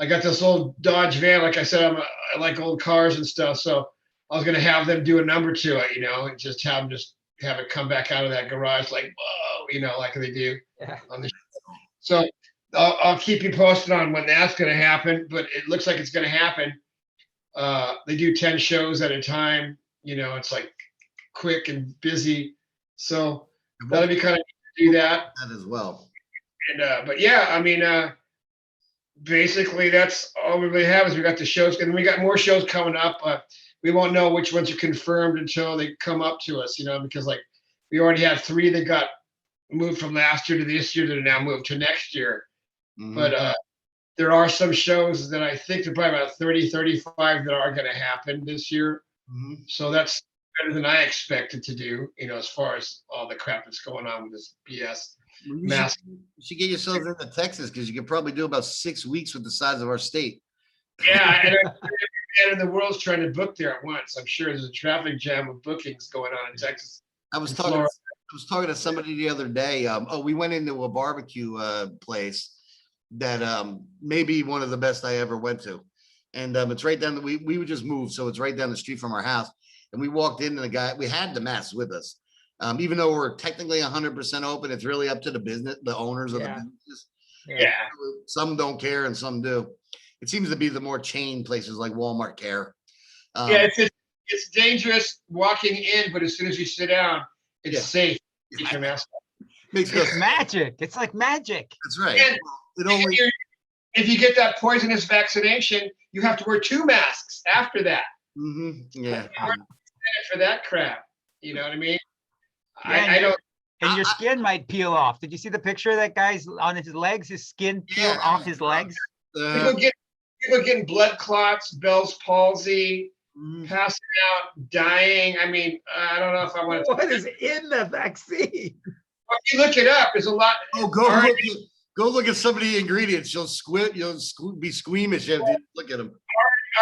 I got this old Dodge van. Like I said, I like old cars and stuff. So I was going to have them do a number to it, and just have it come back out of that garage like, whoa, like they do on the show. So I'll keep you posted on when that's going to happen, but it looks like it's going to happen. They do 10 shows at a time. It's like quick and busy. So that'll be kind of neat to do that as well. And but yeah, basically that's all we really have is we got the shows, and we got more shows coming up. We won't know which ones are confirmed until they come up to us, because like we already had 3 that got moved from last year to this year that are now moved to next year. Mm-hmm. But there are some shows that I think there are probably about 30, 35 that are going to happen this year. Mm-hmm. So that's better than I expected to do, as far as all the crap that's going on with this BS. You should get yourself into Texas because you could probably do about 6 weeks with the size of our state. Yeah, and every man in the world's trying to book there at once. I'm sure there's a traffic jam of bookings going on in Texas. I was talking to somebody the other day. We went into a barbecue place that may be one of the best I ever went to. And it's right down, we just moved, so it's right down the street from our house. And we walked in and we had the masks with us. Even though we're technically 100% open, it's really up to the owners of the businesses. Yeah. Some don't care and some do. It seems to be the more chain places like Walmart care. It's dangerous walking in, but as soon as you sit down, it's safe. Get your mask on. It's magic. It's like magic. That's right. And if you get that poisonous vaccination, you have to wear 2 masks after that. Mm-hmm. Yeah. For that crap, you know what I mean? Yeah, I don't. And your skin might peel off. Did you see the picture of that guy's on his legs? His skin peeled off his legs. People getting blood clots, Bell's palsy, passing out, dying. I mean, I don't know if I want to. What is in the vaccine? Well, if you look it up, there's a lot. Oh, go look at some of the ingredients. You'll be squeamish if you look at them.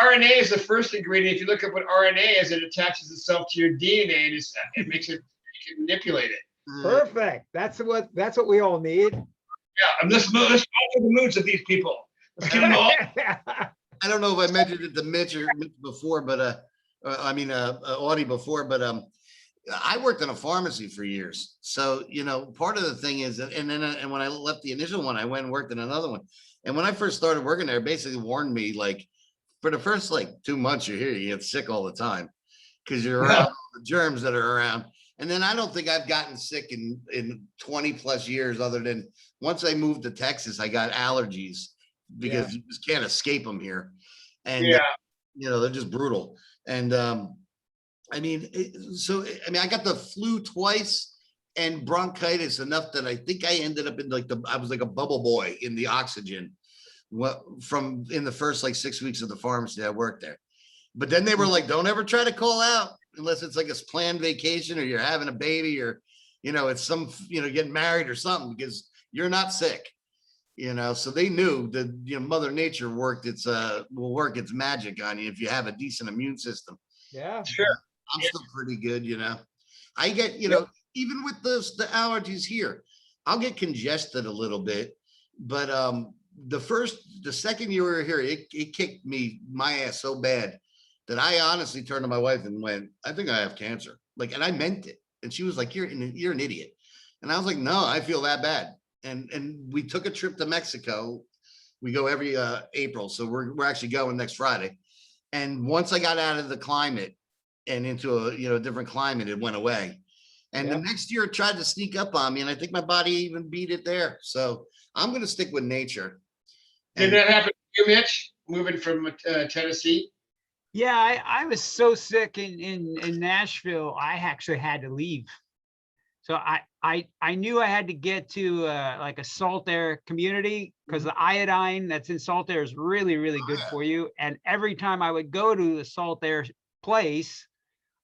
RNA is the first ingredient. If you look up what RNA is, it attaches itself to your DNA and it makes it, you can manipulate it. Perfect. That's what we all need. Yeah, and let's alter the moods of these people. Let's give them all. I don't know if I mentioned it to Mitch before, but Audie before, but I worked in a pharmacy for years. So, part of the thing is, and when I left the initial one, I went and worked in another one. And when I first started working there, basically warned me, like, for the first 2 months you're here, you get sick all the time because you're around the germs that are around. And then I don't think I've gotten sick in 20 plus years, other than once I moved to Texas, I got allergies because you just can't escape them here. And, they're just brutal. And, I got the flu twice and bronchitis enough that I think I ended up in I was like a bubble boy in the oxygen in the first 6 weeks of the pharmacy I worked there. But then they were like, don't ever try to call out unless it's like a planned vacation or you're having a baby or, it's some, getting married or something, because you're not sick, so they knew that, Mother Nature will work its magic on you if you have a decent immune system. Yeah. Sure. I'm still pretty good, I get, even with the allergies here, I'll get congested a little bit, but the second year we were here, it kicked my ass so bad that I honestly turned to my wife and went, I think I have cancer. And I meant it. And she was like, you're an idiot. And I was like, no, I feel that bad. And we took a trip to Mexico. We go every April. So we're actually going next Friday. And once I got out of the climate and into a different climate, it went away. And the next year it tried to sneak up on me. And I think my body even beat it there. So I'm going to stick with nature. Did that happen to you, Mitch, moving from Tennessee? Yeah, I was so sick in Nashville, I actually had to leave. So I knew I had to get to a salt air community, because the iodine that's in salt air is really, really good for you. And every time I would go to the salt air place,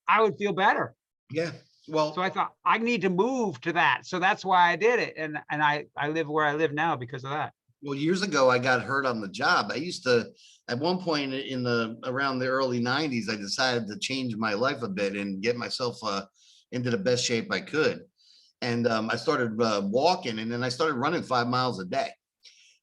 I would feel better. Yeah. Well, so I thought I need to move to that. So that's why I did it. And I live where I live now because of that. Well, years ago, I got hurt on the job. I used to, at one point around the early 90s, I decided to change my life a bit and get myself into the best shape I could. And I started walking, and then I started running 5 miles a day.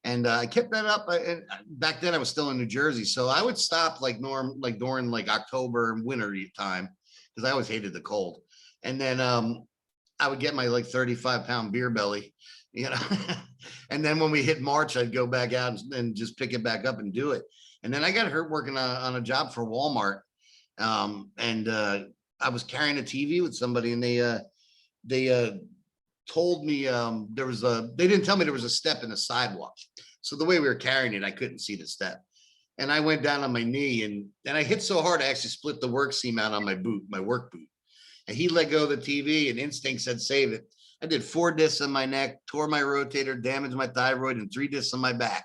And I kept that up. And back then I was still in New Jersey. So I would stop during October and winter time, because I always hated the cold. And then I would get my 35-pound beer belly, and then when we hit March, I'd go back out and just pick it back up and do it. And then I got hurt working on a job for Walmart. And I was carrying a TV with somebody, and they told me they didn't tell me there was a step in the sidewalk. So the way we were carrying it, I couldn't see the step. And I went down on my knee, and I hit so hard, I actually split the work seam out on my work boot. And he let go of the TV, and instinct said, save it. I did 4 discs on my neck, tore my rotator, damaged my thyroid, and 3 discs on my back.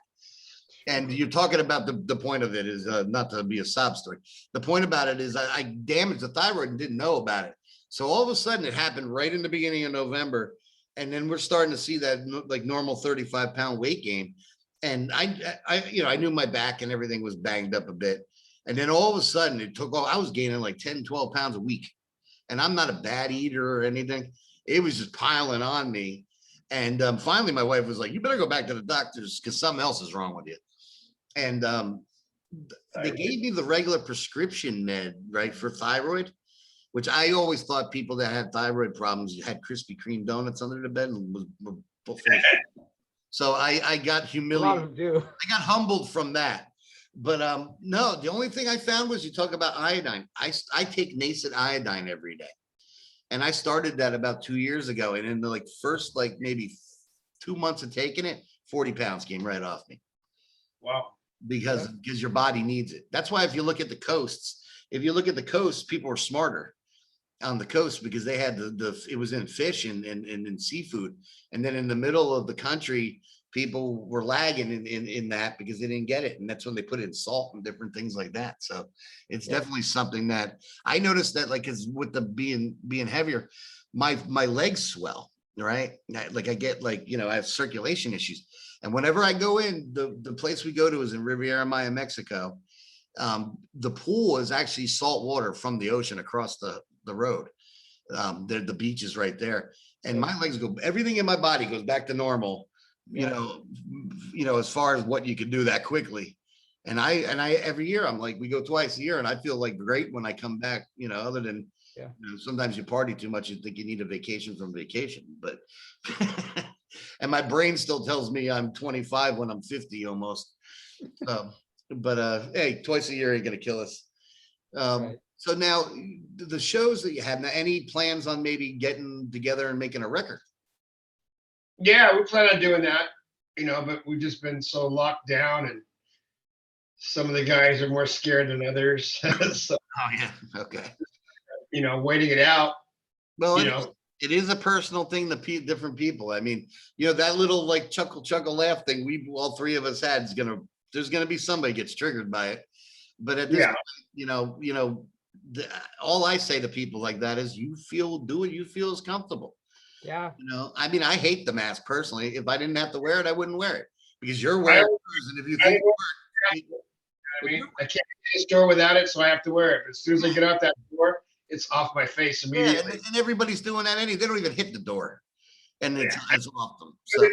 And you're talking about the point of it is not to be a sob story. The point about it is I damaged the thyroid and didn't know about it. So all of a sudden it happened right in the beginning of November. And then we're starting to see that normal 35-pound weight gain. And I knew my back and everything was banged up a bit. And then all of a sudden it took off. I was gaining 10, 12 pounds a week. And I'm not a bad eater or anything. It was just piling on me. And finally, my wife was like, you better go back to the doctors because something else is wrong with you. And they gave me the regular prescription med, right, for thyroid, which I always thought people that had thyroid problems had Krispy Kreme donuts under the bed and was so I got humiliated. A lot of them do. I got humbled from that. But no, the only thing I found was you talk about iodine. I take nascent iodine every day. And I started that about 2 years ago. And in the first maybe 2 months of taking it, 40 pounds came right off me. Wow. Because your body needs it. That's why if you look at the coasts, people are smarter on the coast because they had it was in fish and in seafood. And then in the middle of the country, people were lagging in that because they didn't get it. And that's when they put in salt and different things like that. So it's definitely something that I noticed that cause with the being heavier, my legs swell, right? I get I have circulation issues. And whenever I go in, the place we go to is in Riviera Maya, Mexico. The pool is actually salt water from the ocean across the road. The beach is right there, and my legs go, everything in my body goes back to normal, as far as what you can do that quickly. And I every year I'm like, we go twice a year, and I feel like great when I come back, other than sometimes you party too much, you think you need a vacation from vacation, but and my brain still tells me I'm 25 when I'm 50 almost. But hey, twice a year ain't gonna kill us. So now the shows that you have now, any plans on maybe getting together and making a record? Yeah, we plan on doing that, but we've just been so locked down, and some of the guys are more scared than others. So, Oh yeah, okay. Waiting it out. Well, it is a personal thing to different people. I mean, that little like chuckle laugh thing we all three of us had there's gonna be somebody gets triggered by it. But at this point, all I say to people like that is do what you feel is comfortable. Yeah. I mean, I hate the mask personally. If I didn't have to wear it, I wouldn't wear it, because you're wearing yours, and if you think I can't get to the store without it, so I have to wear it. But as soon as I get out that door, it's off my face immediately. And everybody's doing that they don't even hit the door, and it's off them. So if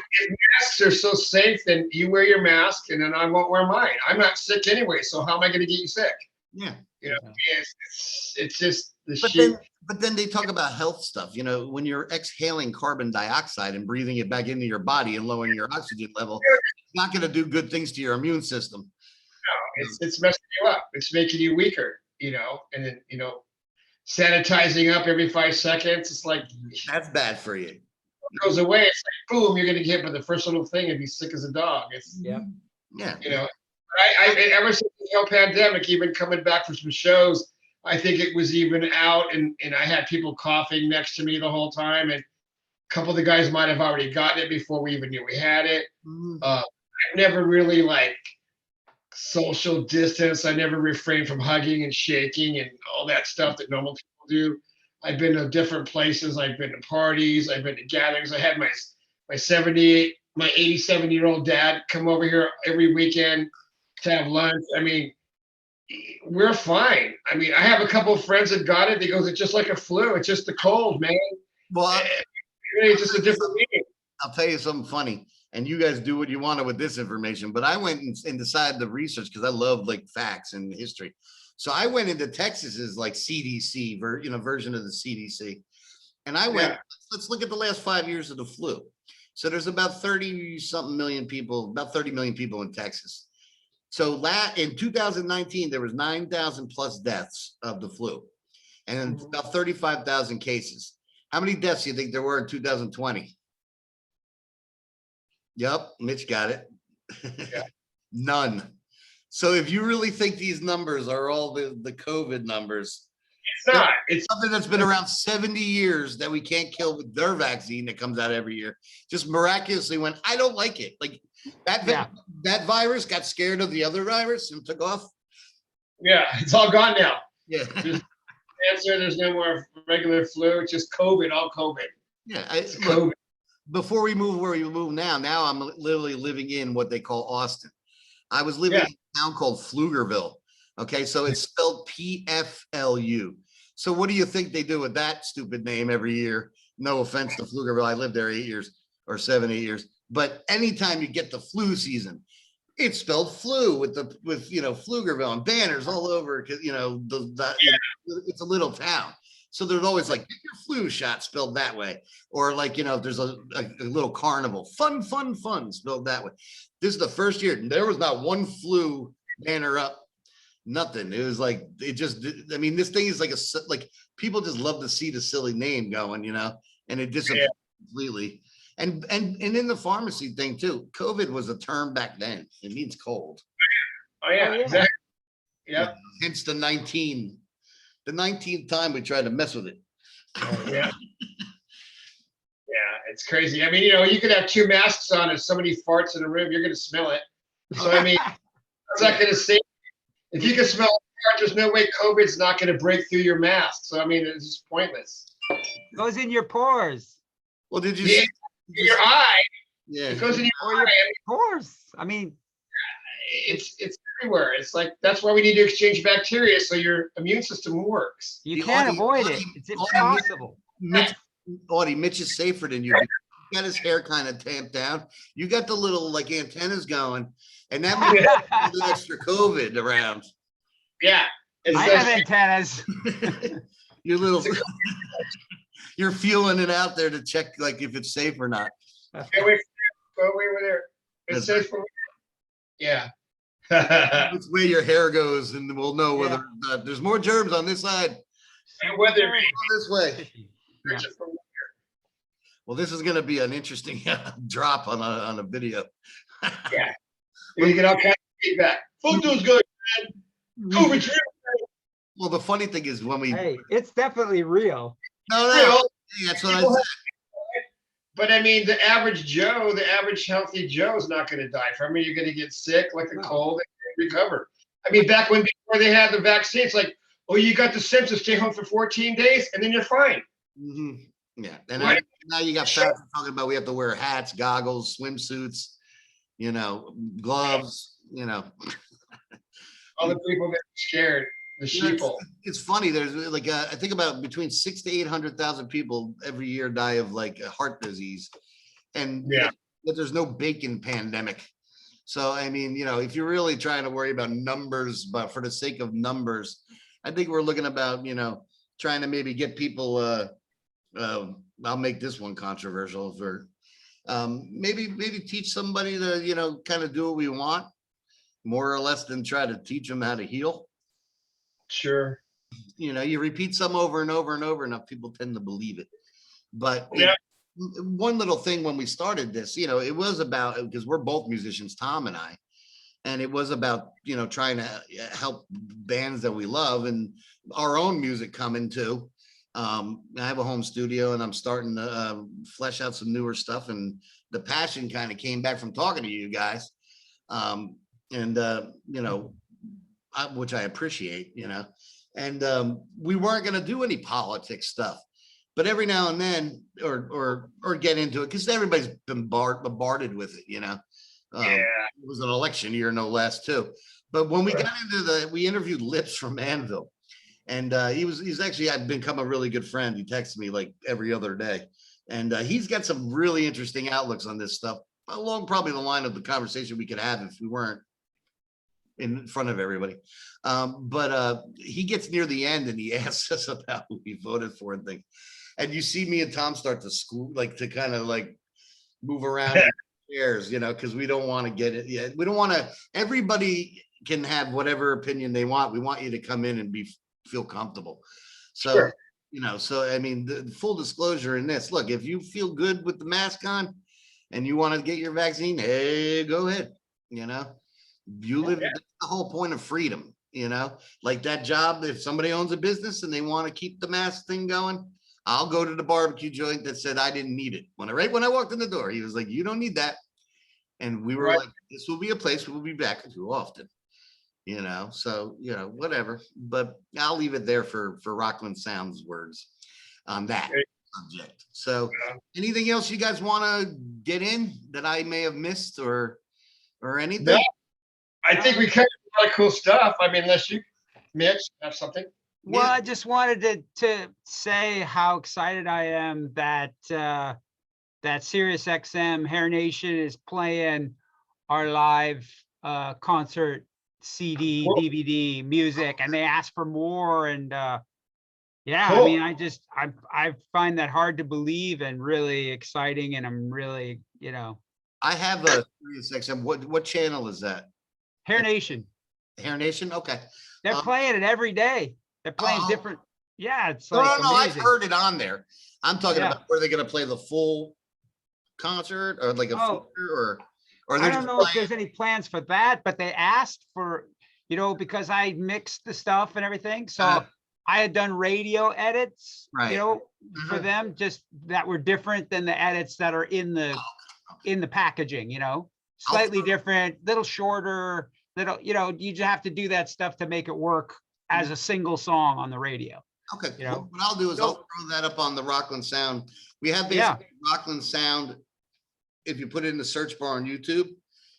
masks are so safe, then you wear your mask, and then I won't wear mine. I'm not sick anyway, so how am I going to get you sick? Yeah. It's just the But then they talk about health stuff. When you're exhaling carbon dioxide and breathing it back into your body and lowering your oxygen level, it's not going to do good things to your immune system. No, it's messing you up. It's making you weaker, and then, sanitizing up every 5 seconds. It's like, that's bad for you. It goes away. It's like, boom, you're going to get hit by the first little thing and be sick as a dog. It's, yeah. I ever since the pandemic, even coming back for some shows, I think it was even out, and I had people coughing next to me the whole time, and a couple of the guys might have already gotten it before we even knew we had it. I've never really social distance. I never refrained from hugging and shaking and all that stuff that normal people do. I've been to different places. I've been to parties. I've been to gatherings. I had my 87-year-old dad come over here every weekend to have lunch. I mean, we're fine. I mean, I have a couple of friends that got it. They goes, it's just like a flu. It's just the cold, man. Well, it's just a different meaning. I'll tell you something funny, and you guys do what you want with this information, but I went and decided to research, because I love facts and history. So I went into Texas's CDC version of the CDC, and I went, let's look at the last 5 years of the flu. So there's about 30-something million people, about 30 million people in Texas. So in 2019, there was 9,000 plus deaths of the flu, and about 35,000 cases. How many deaths do you think there were in 2020? Yep, Mitch got it. None. So if you really think these numbers are all the COVID numbers, it's not. It's something that's been around 70 years that we can't kill with their vaccine that comes out every year. Just miraculously went, I don't like it. That virus got scared of the other virus and took off. Yeah, it's all gone now. Yeah. There's cancer, there's no more regular flu. It's just COVID, all COVID. Yeah. COVID. Before we move where we move now I'm literally living in what they call Austin. I was living in a town called Pflugerville. Okay, so it's spelled PFLU. So what do you think they do with that stupid name every year? No offense to Pflugerville. I lived there 8 years or 7, 8 years. But anytime you get the flu season, it's spelled flu with Pflugerville and banners all over, because it's a little town. So there's always get your flu shot spelled that way. Or there's a little carnival, fun spelled that way. This is the first year. There was not one flu banner up, nothing. It was this thing is people just love to see the silly name going, and it disappeared completely. And in the pharmacy thing too, COVID was a term back then. It means cold. Oh yeah, exactly. Yeah. Hence the 19th time we tried to mess with it. Yeah. Yeah, it's crazy. I mean, you could have 2 masks on, and somebody farts in a room, you're going to smell it. So I mean, it's not going to save. If you can smell it, there's no way COVID's not going to break through your mask. So I mean, it's just pointless. It goes in your pores. Well, did you see your eye? Yeah, it goes in your eye. Pores. I mean, it's everywhere. It's like, that's why we need to exchange bacteria so your immune system works. You The can't Audie- avoid Audie- it. It's Audie- impossible. Mitch is safer than you. Because he got his hair kind of tamped down. You got the little like antennas going, and that makes a little extra COVID around. Yeah. It's I have antennas. Your little, you're feeling it out there to check like if it's safe or not. Go away over there. It's That's safe for Yeah. Which way your hair goes, and we'll know whether or not there's more germs on this side. And whether Or this way. Yeah. Well, this is going to be an interesting drop on a video. Yeah. You get all kinds of feedback. Food feels good, man. COVID's real. Well, the funny thing is when we Hey, it's definitely real. no, Real. that's what I said. But I mean, the average Joe, the average healthy Joe is not going to die from it. You're going to get sick like a No. cold and recover. I mean, back when before they had the vaccines, like, oh, you got the symptoms, stay home for 14 days, and then you're fine. Mhm. Yeah, and Right. now you got facts talking about we have to wear hats, goggles, swimsuits, gloves, All the people that are scared, the sheeple. It's funny. There's like I think about between 600,000 to 800,000 people every year die of like heart disease, and Yeah. but there's no bacon pandemic. So I mean, if you're really trying to worry about numbers, but for the sake of numbers, I think we're looking about trying to maybe get people. I'll make this one controversial for maybe teach somebody to kind of do what we want, more or less than try to teach them how to heal. Sure. You repeat some over and over and over enough, people tend to believe it. But Yeah. one little thing when we started this, it was about, because we're both musicians, Tom and I, and it was about, trying to help bands that we love and our own music coming too. I have a home studio and I'm starting to flesh out some newer stuff, and the passion kind of came back from talking to you guys. Which I appreciate, and we weren't going to do any politics stuff, but every now and then, or get into it, because everybody's been bombarded with it, Yeah. It was an election year, no less, too. But when we got into we interviewed Lips from Anvil, and he's actually, I've become a really good friend. He texts me like every other day, and he's got some really interesting outlooks on this stuff, along probably the line of the conversation we could have if we weren't in front of everybody. But he gets near the end and he asks us about who he voted for and things. And you see me and Tom start to school, like to kind of like move around in chairs, because we don't want to get it yet. We don't want to, everybody can have whatever opinion they want. We want you to come in and feel comfortable. So, Sure. So I mean, the full disclosure in this, look, if you feel good with the mask on and you want to get your vaccine, hey, go ahead, You live, that's the whole point of freedom, like that job. If somebody owns a business and they want to keep the mask thing going, I'll go to the barbecue joint that said I didn't need it. When I walked in the door, he was like, you don't need that. And we were like, this will be a place we'll be back too often, so, whatever. But I'll leave it there for RocklandSound's words on that subject. So anything else you guys want to get in that I may have missed or anything? No. I think we covered a lot of cool stuff. I mean, unless you, Mitch, have something. Well, Yeah. I just wanted to say how excited I am that that Sirius XM Hair Nation is playing our live concert CD, Cool. DVD, music, and they asked for more. And yeah, Cool. I mean, I find that hard to believe and really exciting. And I'm really, I have a Sirius XM. What channel is that? Hair Nation. Hair Nation? Okay. They're playing it every day. They're playing Oh. different. Yeah, it's No, like no, I've amazing. heard it on there. I'm talking Yeah. about where they're going to play the full concert or like a Oh. feature or I they're don't just know if playing. there's any plans for that, but they asked for, because I mixed the stuff and everything. So Uh-huh. I had done radio edits, Right. for Mhm. them, just that were different than the edits that are in the packaging, slightly different, little shorter, little, you just have to do that stuff to make it work as a single song on the radio. Okay. You know? What I'll do is So- I'll throw that up on the Rockland Sound. We have Yeah. basically Rockland Sound. If you put it in the search bar on YouTube,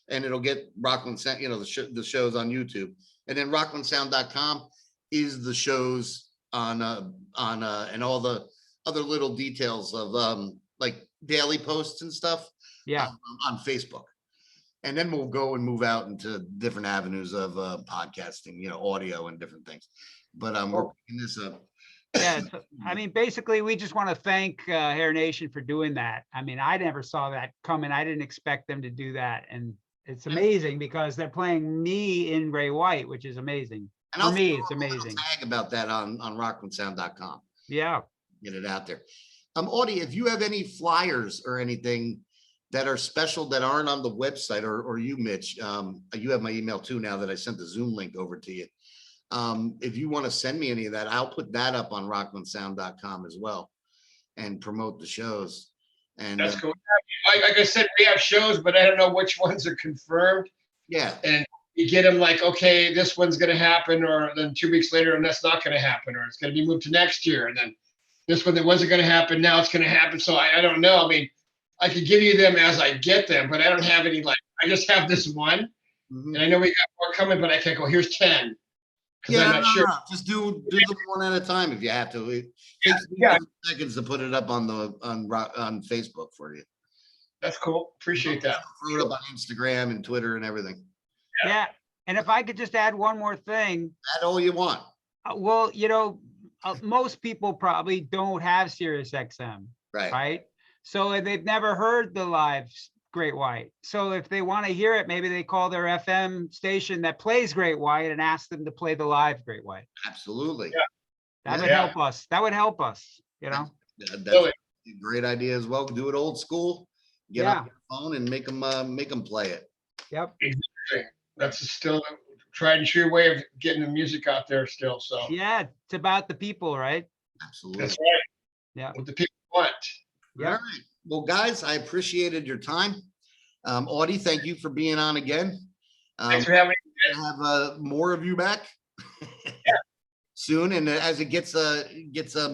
and it'll get Rockland Sound, you know, the shows on YouTube. And then RocklandSound.com is the shows on and all the other little details of like daily posts and stuff Yeah. on Facebook. And then we'll go and move out into different avenues of podcasting, you know, audio and different things. But we're picking this up. Yeah. I mean, basically, we just want to thank Hair Nation for doing that. I mean, I never saw that coming. I didn't expect them to do that. And it's amazing because they're playing me in gray white, which is amazing. And For I'll me, throw it's a little amazing. tag about that on RocklandSound.com. Yeah. Get it out there. Audie, if you have any flyers or anything that are special that aren't on the website, or you, Mitch, you have my email too now that I sent the Zoom link over to you. If you want to send me any of that, I'll put that up on RocklandSound.com as well and promote the shows. And That's cool. Like I said, we have shows, but I don't know which ones are confirmed. yeah, And you get them like, okay, this one's going to happen, or then 2 weeks later, and that's not going to happen, or it's going to be moved to next year. And then this one that wasn't going to happen, now it's going to happen. So I don't know. I mean, I could give you them as I get them, but I don't have any, like, I just have this one. And I know we got more coming, but I can't go, here's 10. yeah, I'm not no, sure. no. Just do them one at a time if you have to. It takes me 30 seconds to put it up on Facebook for you. That's cool. Appreciate that. Throw it up on Instagram and Twitter and everything. Yeah. And if I could just add one more thing. Add all you want. Well, you know, most people probably don't have Sirius XM, Right. right? So they've never heard the live Great White. So if they want to hear it, maybe they call their FM station that plays Great White and ask them to play the live Great White. Absolutely. Yeah. That would help us. That would help us, you know? That's a great idea as well. Do it old school. Get on your phone and make them play it. Yep. Exactly. That's still a tried and true way of getting the music out there still. So Yeah, it's about the people, right? Absolutely. that's right. Yeah. What the people want. Yeah. All right. Well, guys, I appreciated your time. Audie, thank you for being on again. Thanks for having me. We'll have more of you back soon. And as it gets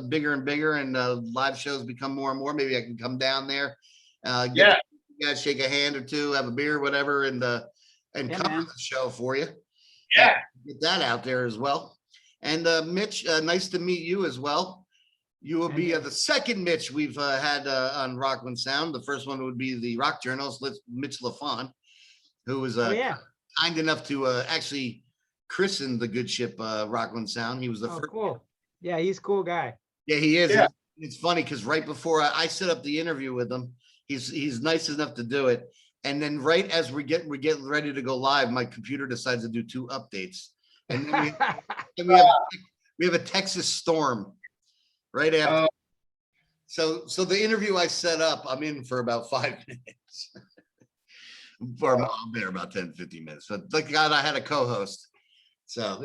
bigger and bigger and live shows become more and more, maybe I can come down there. You guys shake a hand or two, have a beer, whatever, and cover the show for you. Yeah. Get that out there as well. And Mitch, nice to meet you as well. You will be the second Mitch we've had on Rockland Sound. The first one would be the rock journalist, Mitch LaFon, who was kind enough to actually christen the good ship Rockland Sound. He was the first. Cool. Yeah, he's a cool guy. Yeah, he is. Yeah. It's funny because right before I set up the interview with him, he's nice enough to do it. And then right as we're getting ready to go live, my computer decides to do 2 updates. And then we have a Texas storm right after. So the interview I set up, I'm in for about 5 minutes. I'm there about 10, 15 minutes. But thank God I had a co-host. So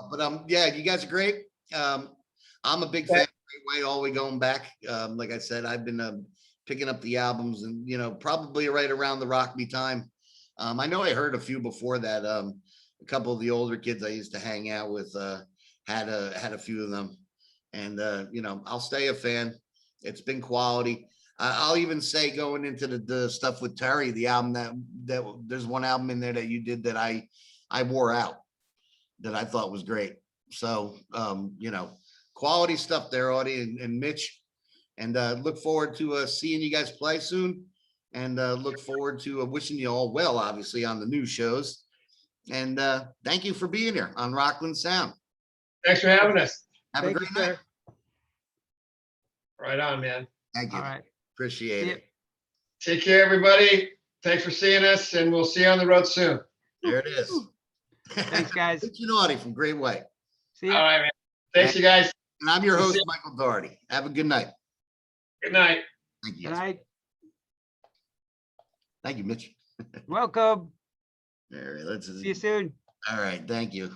but you guys are great. I'm a big fan of Great White all the way going back. Like I said, I've been picking up the albums and, you know, probably right around the Rock Me time. I know I heard a few before that. A couple of the older kids I used to hang out with had a few of them. And, you know, I'll stay a fan. It's been quality. I'll even say going into the stuff with Terry, the album that there's one album in there that you did that I wore out that I thought was great. So, you know, quality stuff there, Audie and Mitch. And look forward to seeing you guys play soon. And look forward to wishing you all well, obviously, on the new shows. And thank you for being here on Rockland Sound. Thanks for having us. Have a great night. Right on, man. Thank you. All right. Appreciate it. Take care, everybody. Thanks for seeing us, and we'll see you on the road soon. There it is. Thanks, guys. Mitch and Audie from Great White. See you. All right, man. Thanks, you guys. And I'm your host, Michael Doherty. Have a good night. Good night. Thank you. Good night. Thank you, Mitch. Welcome. All right, let's See you soon. All right, thank you.